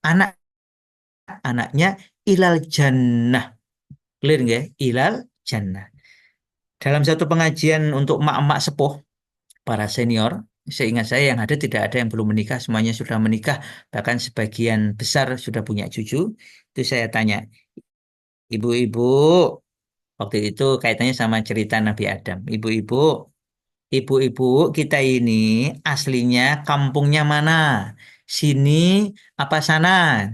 anak-anaknya ilal jannah. Clear nggak? Ilal jannah. Dalam satu pengajian untuk emak-emak sepuh, para senior, seingat saya yang ada tidak ada yang belum menikah, semuanya sudah menikah, bahkan sebagian besar sudah punya cucu. Itu saya tanya, ibu-ibu, waktu itu kaitannya sama cerita Nabi Adam. Ibu-ibu kita ini aslinya kampungnya mana? Sini apa sana?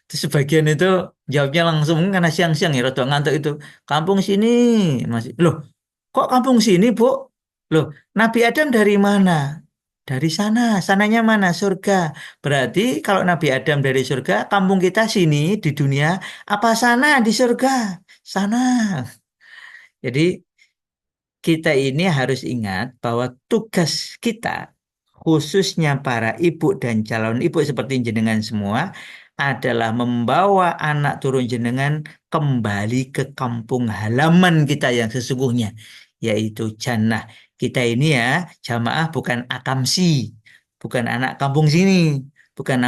Terus sebagian itu jawabnya langsung karena siang-siang ya, rada ngantuk itu. Kampung sini, masih. Loh, kok kampung sini, Bu? Loh, Nabi Adam dari mana? Dari sana. Sananya mana? Surga. Berarti kalau Nabi Adam dari surga, kampung kita sini di dunia, apa sana di surga? Sana. Jadi kita ini harus ingat bahwa tugas kita, khususnya para ibu dan calon ibu seperti jenengan semua, adalah membawa anak turun jenengan kembali ke kampung halaman kita yang sesungguhnya, yaitu jannah. Kita ini ya, jamaah bukan akamsi, bukan anak kampung sini, bukan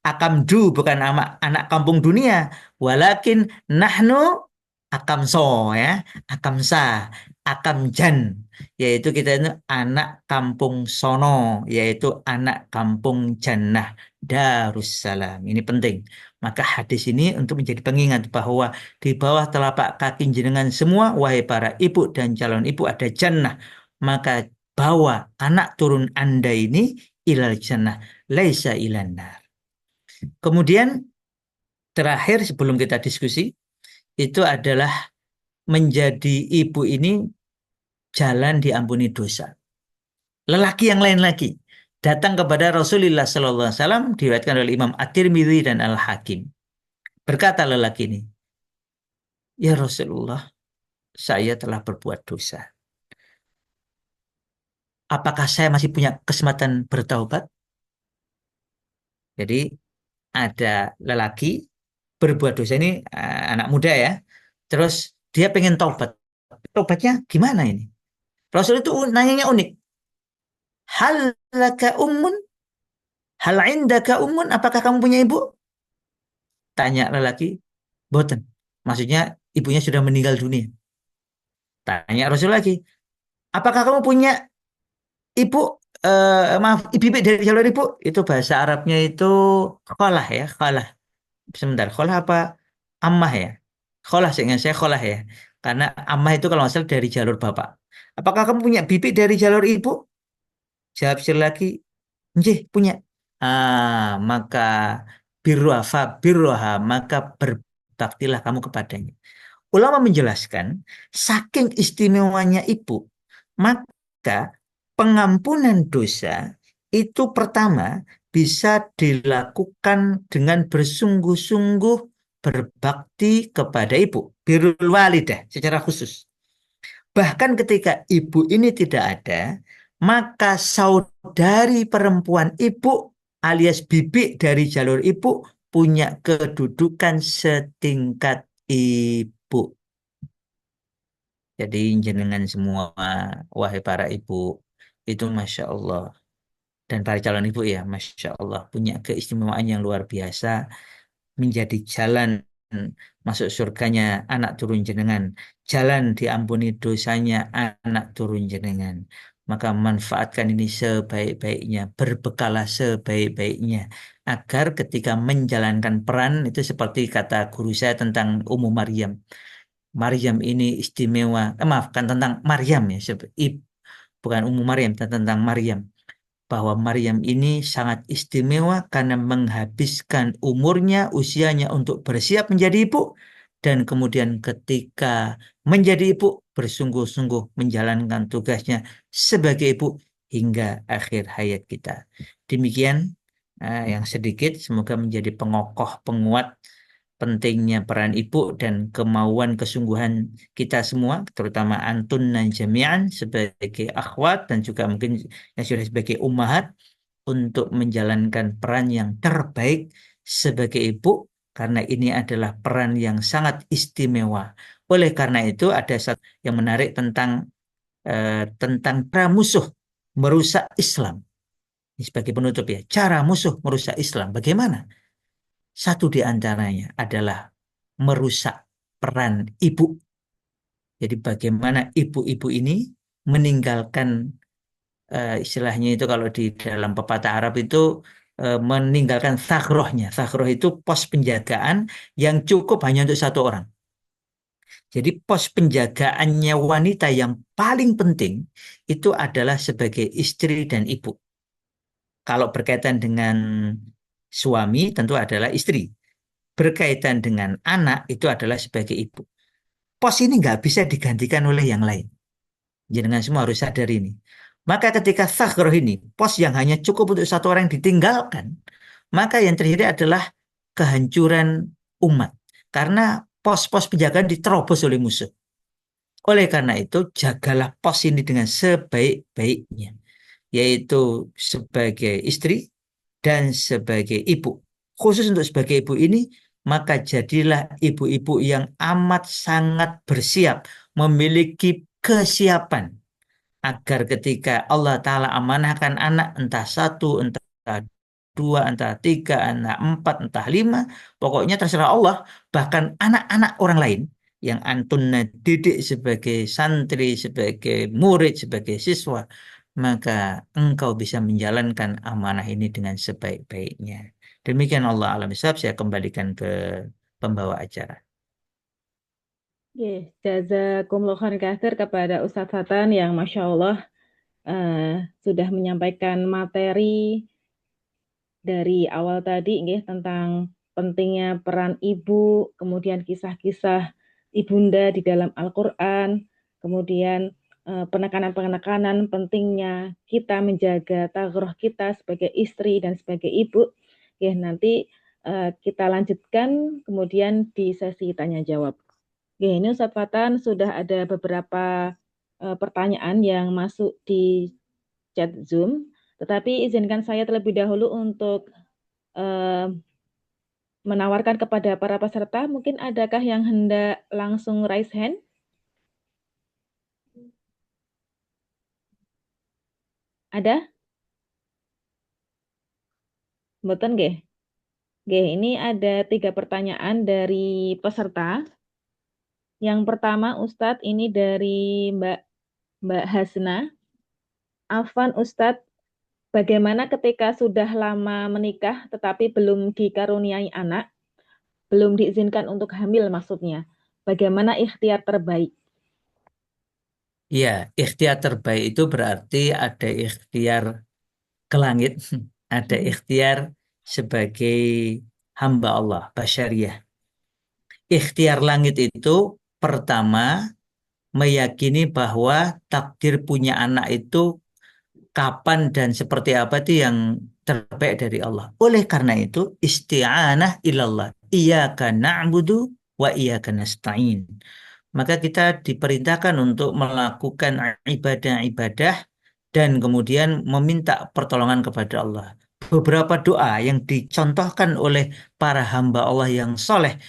akamdu, bukan anak kampung dunia, walakin nahnu akamso ya, akamsa, akamjan, yaitu kita itu anak kampung sono, yaitu anak kampung jannah Darussalam. Ini penting. Maka hadis ini untuk menjadi pengingat bahwa di bawah telapak kaki jenengan semua, wahai para ibu dan calon ibu, ada jannah. Maka bawa anak turun Anda ini ilal jannah, laisa ilan nar. Kemudian terakhir sebelum kita diskusi, itu adalah menjadi ibu ini jalan diampuni dosa. Lelaki yang lain lagi datang kepada Rasulullah Sallallahu Alaihi Wasallam, diriwayatkan oleh Imam At-Tirmidzi dan Al-Hakim. Berkata lelaki ini, ya Rasulullah, saya telah berbuat dosa. Apakah saya masih punya kesempatan bertaubat? Jadi ada lelaki berbuat dosa ini, anak muda ya. Terus dia pengen taubat. Taubatnya gimana ini? Rasul itu nanyanya unik. Hal laka ummun? Hal indaka ummun? Apakah kamu punya ibu? Tanya lelaki. Boten. Maksudnya ibunya sudah meninggal dunia. Tanya Rasul lagi. Apakah kamu punya ibu? Maaf, ibu dari jalur ibu? Itu bahasa Arabnya itu kholah ya, kholah. Sebentar, kholah apa? Ammah ya? Kholah, seingat saya kholah ya. Karena ammah itu kalau nggak salah dari jalur bapak. Apakah kamu punya bibi dari jalur ibu? Jawab si lagi, nggih, punya. Maka birruha birruha, maka berbaktilah kamu kepadanya. Ulama menjelaskan, saking istimewanya ibu, maka pengampunan dosa itu pertama bisa dilakukan dengan bersungguh-sungguh berbakti kepada ibu, birrul walidah secara khusus. Bahkan ketika ibu ini tidak ada, maka saudari perempuan ibu alias bibi dari jalur ibu punya kedudukan setingkat ibu. Jadi jenengan semua, wahai para ibu, itu Masya Allah. Dan para calon ibu ya, Masya Allah, punya keistimewaan yang luar biasa menjadi jalan masuk surganya anak turun jenengan, jalan diampuni dosanya anak turun jenengan. Maka manfaatkan ini sebaik-baiknya, berbekalah sebaik-baiknya, agar ketika menjalankan peran itu seperti kata guru saya tentang Ummu Maryam. Maryam ini istimewa, maafkan tentang Maryam ya, bukan Ummu Maryam, tentang Maryam bahwa Maryam ini sangat istimewa karena menghabiskan umurnya, usianya untuk bersiap menjadi ibu, dan kemudian ketika menjadi ibu bersungguh-sungguh menjalankan tugasnya sebagai ibu hingga akhir hayat kita. Demikian yang sedikit, semoga menjadi pengokoh, penguat pentingnya peran ibu dan kemauan kesungguhan kita semua, terutama antun dan jami'an sebagai akhwat dan juga mungkin yang sudah sebagai ummahat untuk menjalankan peran yang terbaik sebagai ibu karena ini adalah peran yang sangat istimewa. Oleh karena itu ada satu yang menarik tentang cara musuh merusak Islam. Ini sebagai penutup ya, cara musuh merusak Islam. Bagaimana? Satu di antaranya adalah merusak peran ibu. Jadi bagaimana ibu-ibu ini meninggalkan istilahnya itu kalau di dalam pepatah Arab itu meninggalkan sakhrohnya. Sakhroh itu pos penjagaan yang cukup hanya untuk satu orang. Jadi pos penjagaannya wanita yang paling penting itu adalah sebagai istri dan ibu. Kalau berkaitan dengan suami tentu adalah istri. Berkaitan dengan anak itu adalah sebagai ibu. Pos ini nggak bisa digantikan oleh yang lain. Jangan semua harus sadar ini. Maka ketika sakhroh ini, pos yang hanya cukup untuk satu orang ditinggalkan, maka yang terjadi adalah kehancuran umat. Karena pos-pos penjagaan diterobos oleh musuh. Oleh karena itu, jagalah pos ini dengan sebaik-baiknya, yaitu sebagai istri dan sebagai ibu. Khusus untuk sebagai ibu ini, maka jadilah ibu-ibu yang amat sangat bersiap, memiliki kesiapan agar ketika Allah Ta'ala amanahkan anak entah satu, entah dua, entah tiga, entah empat, entah lima, pokoknya terserah Allah, bahkan anak-anak orang lain yang antunna didik sebagai santri, sebagai murid, sebagai siswa, maka engkau bisa menjalankan amanah ini dengan sebaik-baiknya. Demikian Allah alam hisab, saya kembalikan ke pembawa acara. Oke, jazakumullah khairan katsir kepada Ustadz Fatan yang Masya Allah sudah menyampaikan materi dari awal tadi nggih, tentang pentingnya peran ibu, kemudian kisah-kisah ibunda di dalam Al-Qur'an, kemudian penekanan-penekanan pentingnya kita menjaga taghroh kita sebagai istri dan sebagai ibu. Ya, nanti kita lanjutkan kemudian di sesi tanya jawab. Ya, ini Ustadz Fatan sudah ada beberapa pertanyaan yang masuk di chat Zoom, tetapi izinkan saya terlebih dahulu untuk menawarkan kepada para peserta, mungkin adakah yang hendak langsung raise hand? Ada? Mboten nggih? Nggih, ini ada 3 pertanyaan dari peserta. Yang pertama, Ustadz, ini dari Mbak Hasna. Afwan Ustadz, bagaimana ketika sudah lama menikah tetapi belum dikaruniai anak, belum diizinkan untuk hamil maksudnya? Bagaimana ikhtiar terbaik? Ya, ikhtiar terbaik itu berarti ada ikhtiar ke langit, ada ikhtiar sebagai hamba Allah, basyariah. Ikhtiar langit itu pertama meyakini bahwa takdir punya anak itu kapan dan seperti apa itu yang terbaik dari Allah. Oleh karena itu, isti'anah ilallah. Iyyaka na'budu wa iyyaka nasta'in. Maka kita diperintahkan untuk melakukan ibadah-ibadah dan kemudian meminta pertolongan kepada Allah. Beberapa doa yang dicontohkan oleh para hamba Allah yang soleh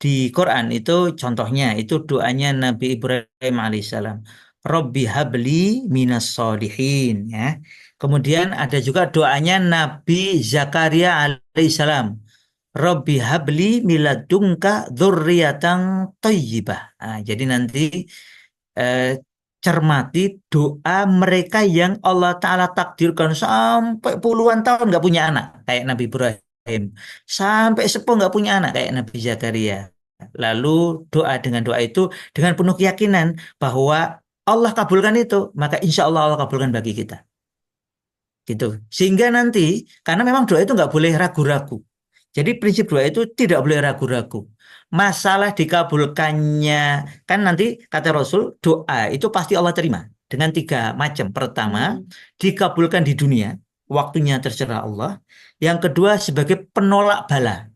di Quran itu contohnya itu doanya Nabi Ibrahim alaihissalam. Robbi habli minas solihin ya. Kemudian ada juga doanya Nabi Zakaria alaihissalam. Robbi habli miladunka dzurriatan thayyibah. Nah, jadi nanti eh, cermati doa mereka yang Allah Ta'ala takdirkan sampai puluhan tahun nggak punya anak kayak Nabi Ibrahim, sampai sepuh nggak punya anak kayak Nabi Zakaria. Lalu doa dengan doa itu dengan penuh keyakinan bahwa Allah kabulkan itu, maka insya Allah Allah kabulkan bagi kita. Gitu. Sehingga nanti, karena memang doa itu nggak boleh ragu-ragu. Jadi prinsip doa itu tidak boleh ragu-ragu. Masalah dikabulkannya, kan nanti kata Rasul, doa itu pasti Allah terima. Dengan tiga macam. Pertama, Hmm. dikabulkan di dunia, waktunya terserah Allah. Yang kedua, sebagai penolak bala.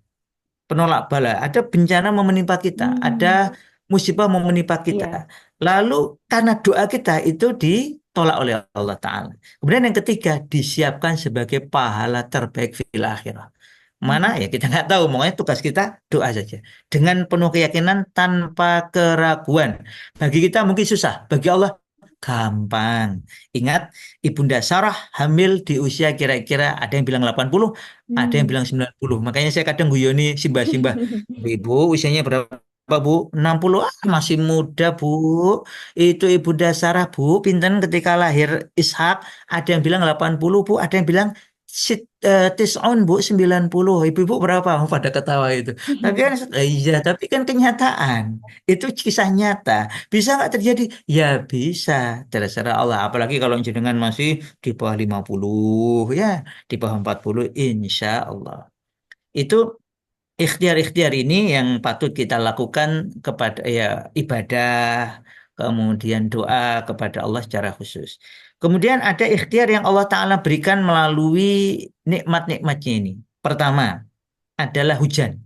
Penolak bala. Ada bencana mau menimpa kita, ada Hmm. musibah mau menimpa kita. Iya. Lalu karena doa kita itu ditolak oleh Allah Ta'ala. Kemudian yang ketiga, disiapkan sebagai pahala terbaik fil akhirah. Mana Hmm. ya kita nggak tahu, makanya tugas kita doa saja. Dengan penuh keyakinan tanpa keraguan. Bagi kita mungkin susah, bagi Allah gampang. Ingat, Ibunda Sarah hamil di usia kira-kira ada yang bilang 80, ada yang Hmm. bilang 90. Makanya saya kadang guyoni simbah-simbah. Ibu usianya berapa Bu? 60. Ah, masih muda Bu. Itu Ibunda Sarah Bu, pinten ketika lahir Ishak, ada yang bilang 80 Bu, ada yang bilang Tis'un Bu 90. Ibu-ibu berapa? Oh, pada ketawa itu. Tapi kan iya, tapi kan kenyataan. Itu kisah nyata. Bisa nggak terjadi? Ya bisa. Terserah Allah. Apalagi kalau jenengan masih di bawah 50 ya, di bawah 40 insya Allah. Itu ikhtiar-ikhtiar ini yang patut kita lakukan kepada ya ibadah, kemudian doa kepada Allah secara khusus. Kemudian ada ikhtiar yang Allah Ta'ala berikan melalui nikmat-nikmatnya ini. Pertama adalah hujan.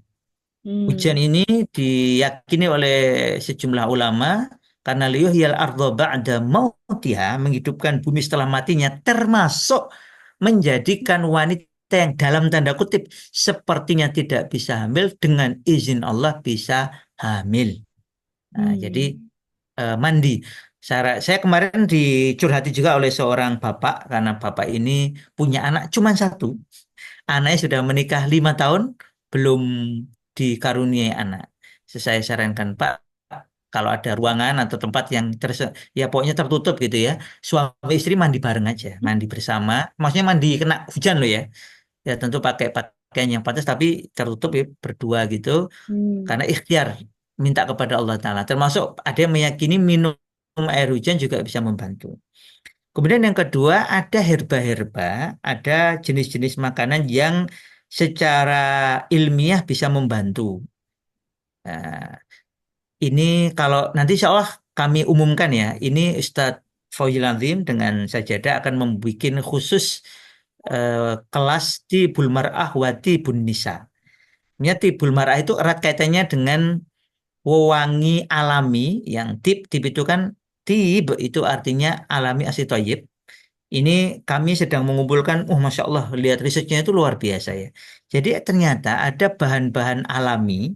Hujan Hmm. ini diyakini oleh sejumlah ulama karena liyuhyal ardha ba'da mautiha, menghidupkan bumi setelah matinya, termasuk menjadikan wanita yang dalam tanda kutip sepertinya tidak bisa hamil dengan izin Allah bisa hamil. Nah, jadi Hmm. mandi. Saya kemarin dicurhati juga oleh seorang bapak karena bapak ini punya anak cuma satu. Anaknya sudah menikah 5 tahun, belum dikaruniai anak. Saya sarankan, Pak, kalau ada ruangan atau tempat yang ya pokoknya tertutup gitu ya, suami istri mandi bareng aja, mandi bersama. Maksudnya mandi kena hujan loh ya. Ya tentu pakai pakaian yang pantas tapi tertutup ya berdua gitu. Hmm. Karena ikhtiar minta kepada Allah Ta'ala. Termasuk ada yang meyakini minum air hujan juga bisa membantu. Kemudian yang kedua ada herba-herba, ada jenis-jenis makanan yang secara ilmiah bisa membantu. Nah, ini kalau nanti insya Allah kami umumkan ya, ini Ustadz Fauzil Azim dengan Sajadah akan membuat khusus eh, kelas Tibul Mar'ah wa Tibun Nisa. Ini Tibul Mar'ah itu erat kaitannya dengan wewangi alami yang tip itu kan tib itu artinya alami asli thayyib. Ini kami sedang mengumpulkan, Masya Allah, lihat risetnya itu luar biasa ya. Jadi ternyata ada bahan-bahan alami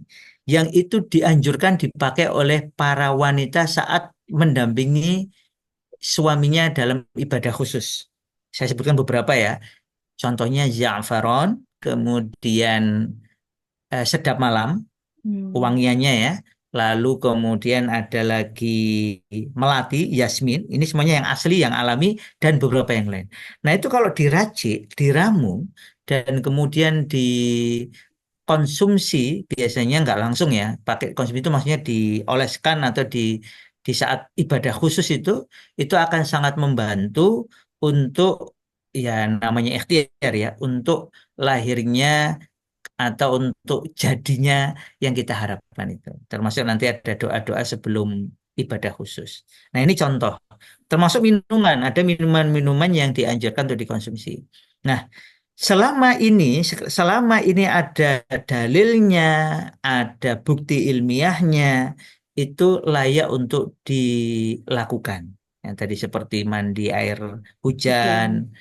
yang itu dianjurkan dipakai oleh para wanita saat mendampingi suaminya dalam ibadah khusus. Saya sebutkan beberapa ya. Contohnya za'afaron, kemudian sedap malam, Hmm. wangiannya ya. Lalu kemudian ada lagi melati, yasmin. Ini semuanya yang asli, yang alami, dan beberapa yang lain. Nah itu kalau diracik, diramu, dan kemudian dikonsumsi, biasanya nggak langsung ya. Pakai konsumsi itu maksudnya dioleskan atau di saat ibadah khusus itu akan sangat membantu untuk ya namanya ikhtiar ya, untuk lahirnya atau untuk jadinya yang kita harapkan itu. Termasuk nanti ada doa-doa sebelum ibadah khusus. Nah, ini contoh. Termasuk minuman, ada minuman-minuman yang dianjurkan untuk dikonsumsi. Nah, selama ini ada dalilnya, ada bukti ilmiahnya, itu layak untuk dilakukan. Yang tadi seperti mandi air hujan, Hujan.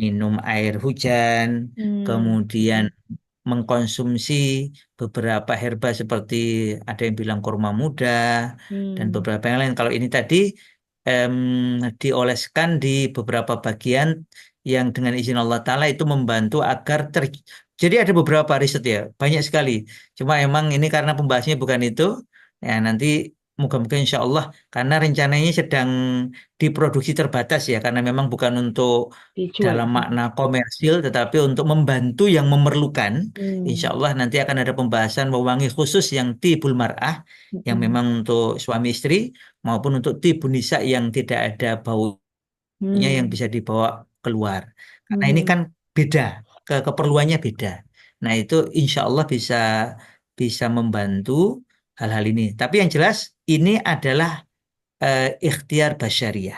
minum air hujan, Hmm. kemudian mengkonsumsi beberapa herba seperti ada yang bilang kurma muda dan Hmm. beberapa yang lain. Kalau ini tadi em, dioleskan di beberapa bagian yang dengan izin Allah Ta'ala itu membantu agar jadi ada beberapa riset ya, banyak sekali. Cuma emang ini karena pembahasnya bukan itu, ya nanti moga-moga insya Allah karena rencananya sedang diproduksi terbatas ya, karena memang bukan untuk Dijual. dalam makna komersil, tetapi untuk membantu yang memerlukan. Insya Hmm. Allah nanti akan ada pembahasan wewangi khusus yang tibul mar'ah, yang Hmm. memang untuk suami istri, maupun untuk tibun nisa yang tidak ada baunya yang Hmm. bisa dibawa keluar. Karena ini Hmm. kan beda, keperluannya beda. Nah itu insya Allah bisa bisa membantu hal-hal ini. Tapi yang jelas ini adalah ikhtiar basyariah.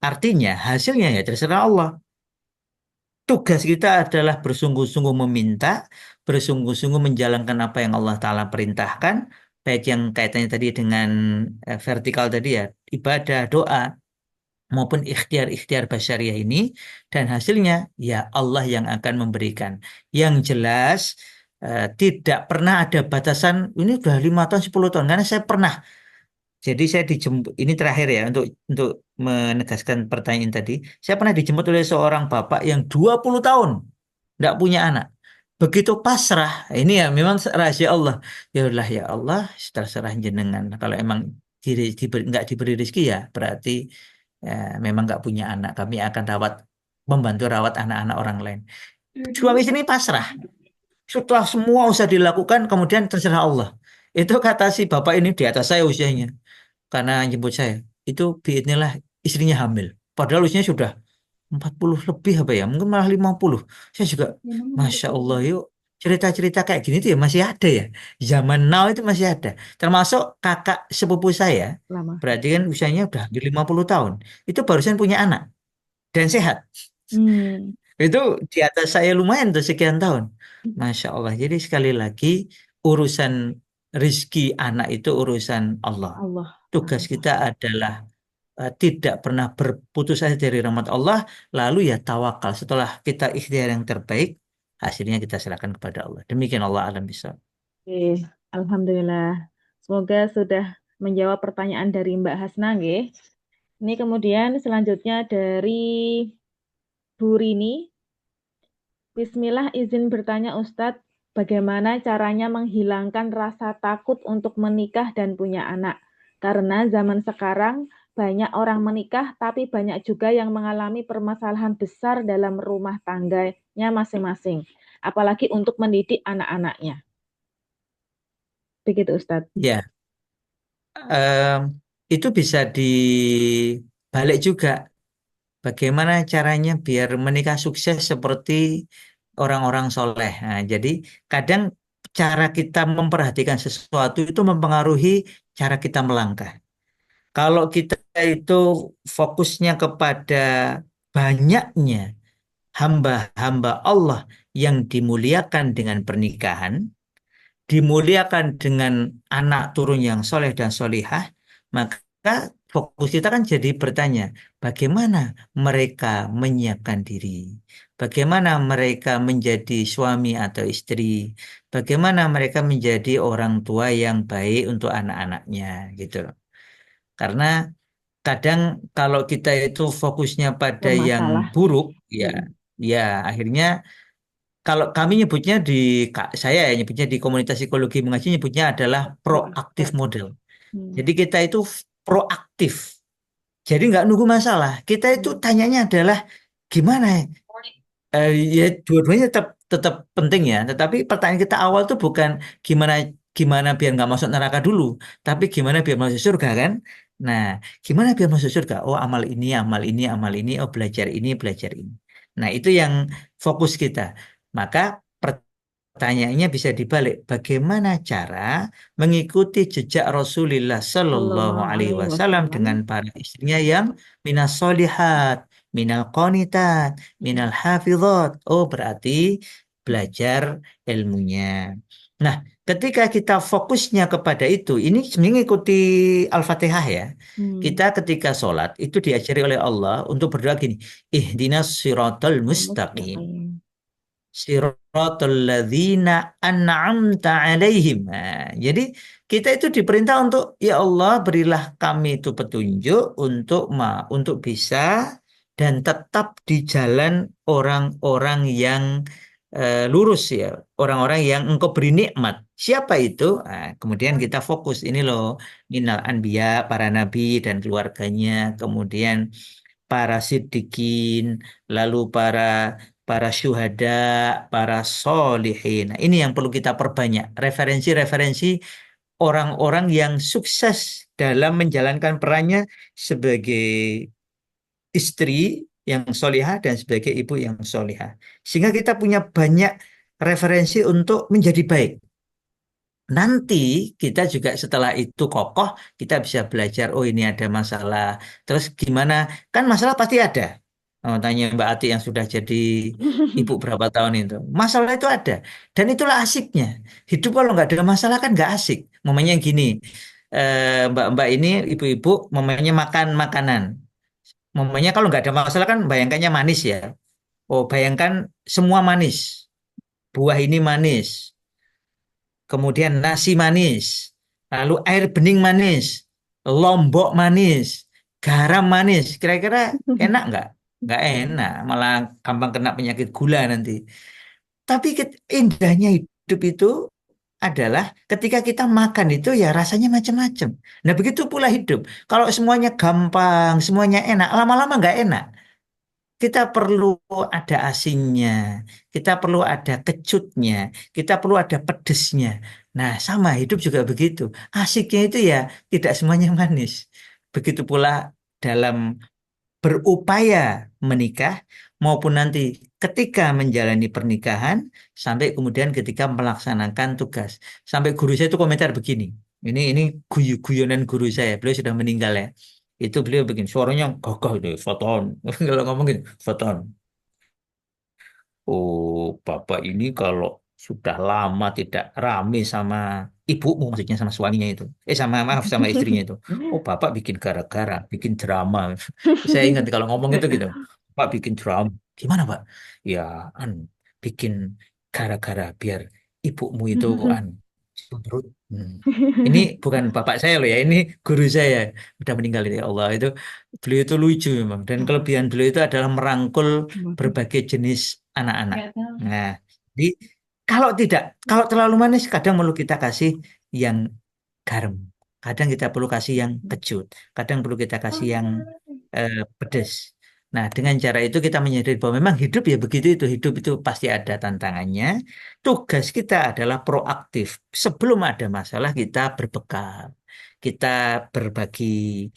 Artinya hasilnya ya terserah Allah. Tugas kita adalah bersungguh-sungguh meminta, bersungguh-sungguh menjalankan apa yang Allah Ta'ala perintahkan, baik yang kaitannya tadi dengan vertikal tadi ya, ibadah, doa, maupun ikhtiar-ikhtiar basyariah ini, dan hasilnya ya Allah yang akan memberikan. Yang jelas tidak pernah ada batasan, ini udah 5 tahun, 10 tahun, karena saya pernah jadi saya dijemput, ini terakhir ya untuk menegaskan pertanyaan tadi. Saya pernah dijemput oleh seorang bapak yang 20 tahun nggak punya anak. Begitu pasrah, ini ya memang rahasia Allah. Ya Allah ya Allah, terserah jenengan. Kalau emang nggak diberi rezeki ya berarti ya, memang nggak punya anak. Kami akan membantu rawat anak-anak orang lain. Suami sini pasrah. Setelah semua usaha dilakukan, kemudian terserah Allah. Itu kata si bapak ini di atas saya usianya karena jemput saya itu biidnillah istrinya hamil padahal usianya sudah 40 lebih apa ya mungkin malah 50. Saya juga Masya Allah yuk cerita-cerita kayak gini tuh ya masih ada ya zaman now itu masih ada termasuk kakak sepupu saya Lama. berarti kan usianya udah hampir 50 tahun itu barusan punya anak dan sehat Hmm. itu di atas saya lumayan tuh sekian tahun. Masya Allah. Jadi sekali lagi urusan rizki anak itu urusan Allah. Allah. Tugas kita adalah tidak pernah berputus asa dari rahmat Allah. Lalu ya tawakal. Setelah kita ikhtiar yang terbaik, hasilnya kita serahkan kepada Allah. Demikian Allah alam bisa. Oke, Alhamdulillah. Semoga sudah menjawab pertanyaan dari Mbak Hasna, nggih. Ini kemudian selanjutnya dari Bu Rini. Bismillah izin bertanya Ustadz, bagaimana caranya menghilangkan rasa takut untuk menikah dan punya anak? Karena zaman sekarang banyak orang menikah, tapi banyak juga yang mengalami permasalahan besar dalam rumah tangganya masing-masing. Apalagi untuk mendidik anak-anaknya. Begitu Ustadz. Ya, em, itu bisa dibalik juga. Bagaimana caranya biar menikah sukses seperti orang-orang soleh. Nah, jadi kadang cara kita memperhatikan sesuatu itu mempengaruhi cara kita melangkah. Kalau kita itu fokusnya kepada banyaknya hamba-hamba Allah yang dimuliakan dengan pernikahan, dimuliakan dengan anak turun yang soleh dan solihah, maka fokus kita kan jadi bertanya, bagaimana mereka menyiapkan diri, bagaimana mereka menjadi suami atau istri, bagaimana mereka menjadi orang tua yang baik untuk anak-anaknya, gitu. Karena kadang kalau kita itu fokusnya pada yang Bermasalah. buruk, ya, Mm-mm. ya akhirnya kalau kami nyebutnya saya ya nyebutnya di komunitas psikologi mengaji nyebutnya adalah proaktif Proaktif. model. Hmm. Jadi kita itu proaktif. Jadi nggak nunggu masalah. Kita itu Hmm. tanyanya adalah gimana ya? Ya dua-duanya tetap tetap penting ya. Tetapi pertanyaan kita awal tuh bukan gimana gimana biar nggak masuk neraka dulu, tapi gimana biar masuk surga kan? Nah, gimana biar masuk surga? Oh amal ini, amal ini, amal ini. Oh belajar ini, belajar ini. Nah itu yang fokus kita. Maka pertanyaannya bisa dibalik. Bagaimana cara mengikuti jejak Rasulullah Sallallahu Sallallahu Alaihi alaihi Wasallam dengan wasallam. para istrinya yang minas solihat, minal qonitat, minal hafizat. Oh, berarti belajar ilmunya. Nah, ketika kita fokusnya kepada itu, ini sebenarnya mengikuti Al-Fatihah ya. Hmm. Kita ketika sholat itu diajari oleh Allah untuk berdoa gini, ihdinas siratal mustaqim. Mustaqim. Siratal ladzina an'amta alaihim. Nah, jadi kita itu diperintah untuk ya Allah berilah kami itu petunjuk untuk bisa dan tetap di jalan orang-orang yang lurus ya, orang-orang yang engkau beri nikmat. Siapa itu? Nah, kemudian kita fokus ini loh, minal anbiya, para nabi dan keluarganya, kemudian para siddiqin, lalu para para syuhada, para solihin. Nah, ini yang perlu kita perbanyak. Referensi-referensi orang-orang yang sukses dalam menjalankan perannya sebagai istri yang solihah dan sebagai ibu yang solihah. Sehingga kita punya banyak referensi untuk menjadi baik. Nanti kita juga setelah itu kokoh, kita bisa belajar, oh ini ada masalah. Terus gimana? Kan masalah pasti ada. Oh, tanya Mbak Ati yang sudah jadi ibu berapa tahun itu. Masalah itu ada. Dan itulah asiknya. Hidup kalau nggak ada masalah kan nggak asik. Momennya gini, Mbak-mbak ini, ibu-ibu, momennya makan makanan. Momennya kalau nggak ada masalah kan bayangkannya manis ya. Oh, bayangkan semua manis. Buah ini manis, kemudian nasi manis, lalu air bening manis, lombok manis, garam manis. Kira-kira enak nggak? Nggak enak, malah gampang kena penyakit gula nanti. Tapi indahnya hidup itu adalah ketika kita makan itu ya rasanya macam-macam. Nah begitu pula hidup. Kalau semuanya gampang, semuanya enak, lama-lama nggak enak. Kita perlu ada asinnya, kita perlu ada kecutnya, kita perlu ada pedesnya. Nah, sama hidup juga begitu. Asiknya itu ya tidak semuanya manis. Begitu pula dalam berupaya menikah maupun nanti ketika menjalani pernikahan sampai kemudian ketika melaksanakan tugas. Sampai guru saya itu komentar begini. Ini guyonan guru saya. Beliau sudah meninggal ya. Itu beliau bikin suaranya gagah itu, foton. Kalau ngomong gitu, foton. Oh, bapak ini kalau sudah lama tidak rame sama ibumu, maksudnya sama suaminya itu. Sama maaf sama istrinya itu. Oh, bapak bikin gara-gara, bikin drama. Saya ingat kalau ngomong itu gitu. Pak bikin drama. Gimana, Pak? Ya, an bikin gara-gara biar ibumu itu cemberut. Hmm. Ini bukan bapak saya loh ya, ini guru saya udah meninggal ya Allah itu beliau itu lucu memang dan kelebihan beliau itu adalah merangkul berbagai jenis anak-anak. Nah, jadi kalau terlalu manis, kadang perlu kita kasih yang garam, kadang kita perlu kasih yang kecut, kadang perlu kita kasih yang pedas. Nah, dengan cara itu kita menyadari bahwa memang hidup ya begitu itu, hidup itu pasti ada tantangannya. Tugas kita adalah proaktif. Sebelum ada masalah kita berbekal, kita berbagi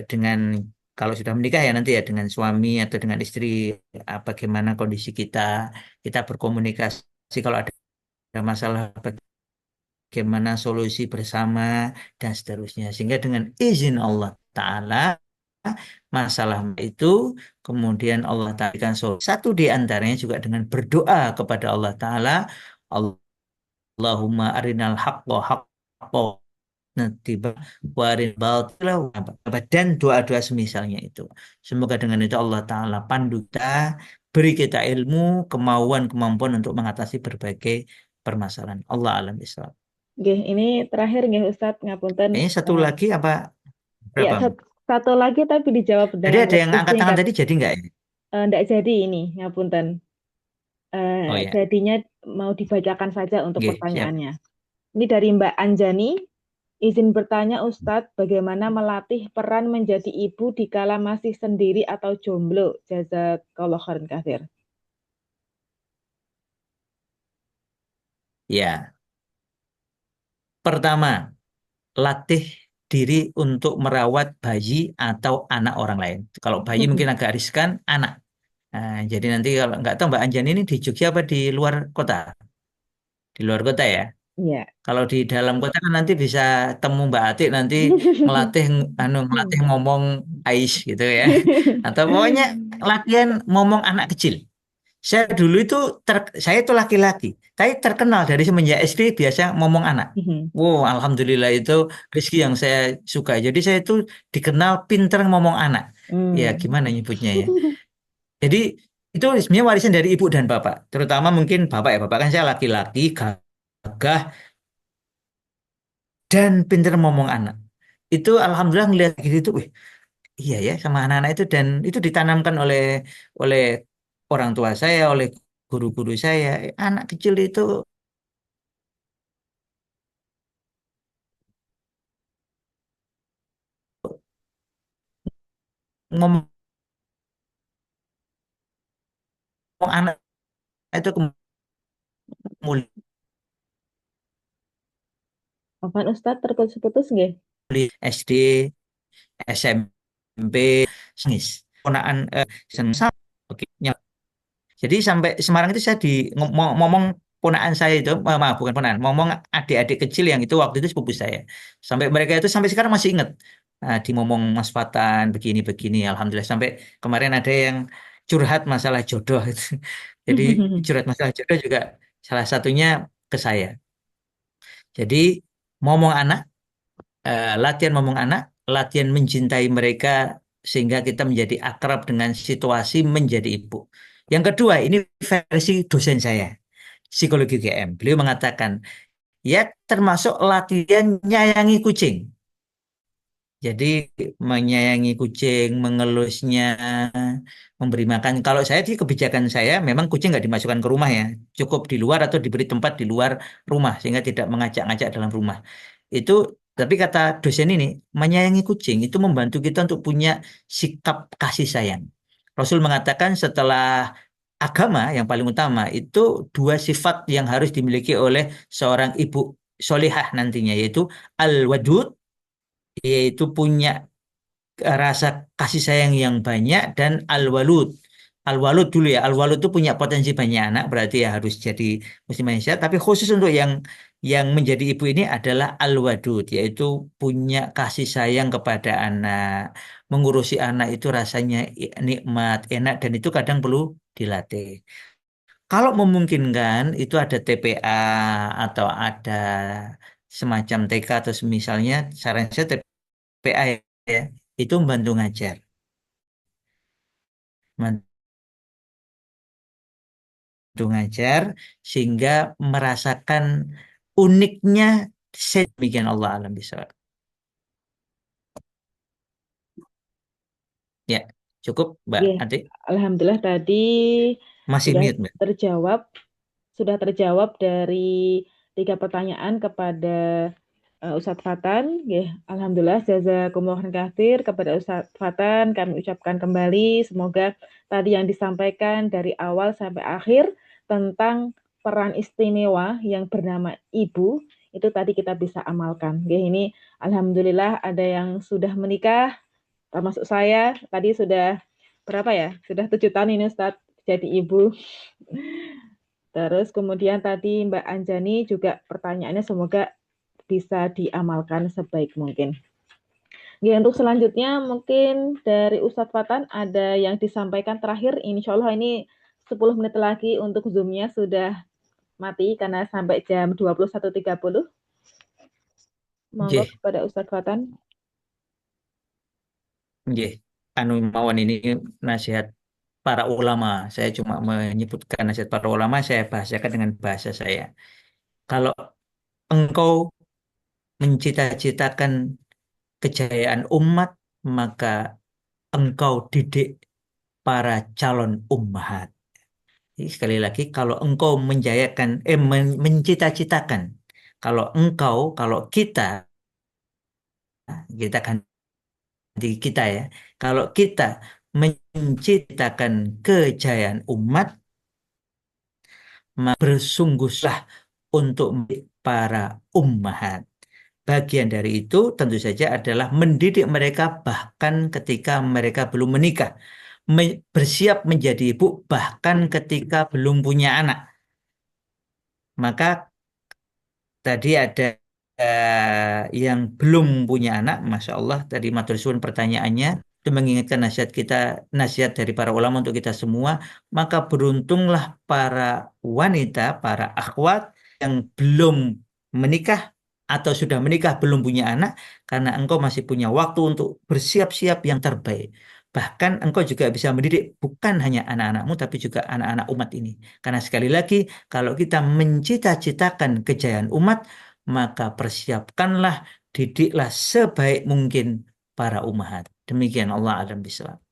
dengan kalau sudah menikah ya nanti ya dengan suami atau dengan istri bagaimana kondisi kita, kita berkomunikasi kalau ada masalah bagaimana solusi bersama dan seterusnya. Sehingga dengan izin Allah Ta'ala masalah itu kemudian Allah Ta'ala solusi. Satu di antaranya juga dengan berdoa kepada Allah Ta'ala. Allahumma arinal haqqo haqqo tiba warin batila dan doa-doa semisalnya itu. Semoga dengan itu Allah Ta'ala pandu kita, beri kita ilmu, kemauan, kemampuan untuk mengatasi berbagai permasalahan. Allah alam Islam. Nggih, ini terakhir nggih Ustadz ngapunten. Kayaknya satu Eh, lagi apa ya berapa? satu lagi tapi dijawab Jadi dengan ada yang lebih angkat tangan singkat. tadi jadi nggak ya? Nggak jadi ini ngapunten. Oh ya, Jadinya mau dibacakan saja untuk oke, siap. pertanyaannya. Ini dari Mbak Anjani. Izin bertanya Ustadz, bagaimana melatih peran menjadi ibu dikala masih sendiri atau jomblo? Jazakallah khairan katsir. Ya, pertama, latih diri untuk merawat bayi atau anak orang lain. Kalau bayi mungkin agak riskan, anak. Nah, jadi nanti kalau nggak tahu Mbak Anjani ini di Jogja apa di luar kota? di luar kota ya. Iya. Kalau di dalam kota kan nanti bisa temu Mbak Atik nanti ngelatih ngelatih ngomong Ais gitu ya. Atau pokoknya latihan ngomong anak kecil. Saya dulu itu saya itu laki-laki, tapi terkenal dari semenjak SD biasa ngomong anak. Wow, alhamdulillah itu rezeki yang saya suka. Jadi saya itu dikenal pinter ngomong anak. Ya Hmm. gimana nyebutnya ya. Jadi itu sebenarnya warisan dari ibu dan bapak. Terutama mungkin bapak ya, bapak kan saya laki-laki, gagah dan pinter ngomong anak. Itu alhamdulillah ngelihat gitu, wih, iya ya sama anak-anak itu dan itu ditanamkan oleh oleh orang tua saya, oleh guru-guru saya. Anak kecil itu ngomong anak itu kemudian Apaan Ustadz terputus-putus nggih? SD, SMP, sengis, ponaan sama. Oke, jadi sampai Semarang itu saya ngomong ponaan saya itu, maaf bukan ponaan, ngomong adik-adik kecil yang itu waktu itu sepupu saya. Sampai mereka itu sampai sekarang masih ingat. Nah, di ngomong Mas Fatan begini-begini, alhamdulillah sampai kemarin ada yang curhat masalah jodoh itu. Jadi curhat masalah jodoh juga salah satunya ke saya. Jadi ngomong anak, latihan ngomong anak, latihan mencintai mereka sehingga kita menjadi akrab dengan situasi menjadi ibu. Yang kedua, ini versi dosen saya, psikologi UGM. Beliau mengatakan, ya termasuk latihan nyayangi kucing. Jadi menyayangi kucing, mengelusnya, memberi makan. Kalau saya di kebijakan saya, memang kucing nggak dimasukkan ke rumah ya, cukup di luar atau diberi tempat di luar rumah sehingga tidak mengajak-ngajak dalam rumah. Itu, tapi kata dosen ini, menyayangi kucing itu membantu kita untuk punya sikap kasih sayang. Rasul mengatakan setelah agama yang paling utama itu dua sifat yang harus dimiliki oleh seorang ibu solihah nantinya yaitu al-wadud yaitu punya rasa kasih sayang yang banyak dan al-walud. Al-walud dulu ya, al-walud itu punya potensi banyak anak, berarti ya harus jadi muslim Indonesia. Tapi khusus untuk yang menjadi ibu ini adalah al-wadud, yaitu punya kasih sayang kepada anak, mengurusi anak itu rasanya nikmat, enak dan itu kadang perlu dilatih. Kalau memungkinkan itu ada TPA atau ada semacam TK atau semisalnya, saran saya TPA ya, itu membantu ngajar. Membantu ngajar sehingga merasakan uniknya sedemikian Allah alam bisa. Ya, cukup Mbak Nggih. Adik. Alhamdulillah tadi Masih sudah mute Mbak. terjawab, sudah terjawab dari 3 pertanyaan kepada Ustadz Fatan. Nggih, alhamdulillah jazakumullah khair kepada Ustadz Fatan kami ucapkan kembali semoga tadi yang disampaikan dari awal sampai akhir tentang peran istimewa yang bernama ibu itu tadi kita bisa amalkan. Nggih, ini alhamdulillah ada yang sudah menikah termasuk saya tadi sudah berapa ya? Sudah 7 tahun ini Ustadz jadi ibu. Terus kemudian tadi Mbak Anjani juga pertanyaannya semoga bisa diamalkan sebaik mungkin. Ya, untuk selanjutnya mungkin dari Ustadz Fatan ada yang disampaikan terakhir. Insya Allah ini 10 menit lagi untuk Zoom-nya sudah mati karena sampai jam 21.30. Monggo Nggih, kepada Ustadz Fatan. nggih. Anu mawon ini nasihat para ulama. Saya cuma menyebutkan nasihat para ulama, saya bahasakan dengan bahasa saya. Kalau engkau mencita-citakan kejayaan umat, maka engkau didik para calon ummahat. Jadi sekali lagi, kalau engkau mencita-citakan, kalau kita, kita ganti kita ya, kalau kita menciptakan kejayaan umat, maka bersungguhlah untuk mendidik para ummahat. Bagian dari itu tentu saja adalah mendidik mereka bahkan ketika mereka belum menikah, bersiap menjadi ibu bahkan ketika belum punya anak. Maka tadi ada yang belum punya anak, Masya Allah, tadi matur suwun pertanyaannya, itu mengingatkan nasihat kita, nasihat dari para ulama untuk kita semua, maka beruntunglah para wanita, para akhwat yang belum menikah atau sudah menikah belum punya anak, karena engkau masih punya waktu untuk bersiap-siap yang terbaik. Bahkan engkau juga bisa mendidik bukan hanya anak-anakmu, tapi juga anak-anak umat ini. Karena sekali lagi, kalau kita mencita-citakan kejayaan umat, maka persiapkanlah, didiklah sebaik mungkin para umahat. Demikian Allah alam bisawab.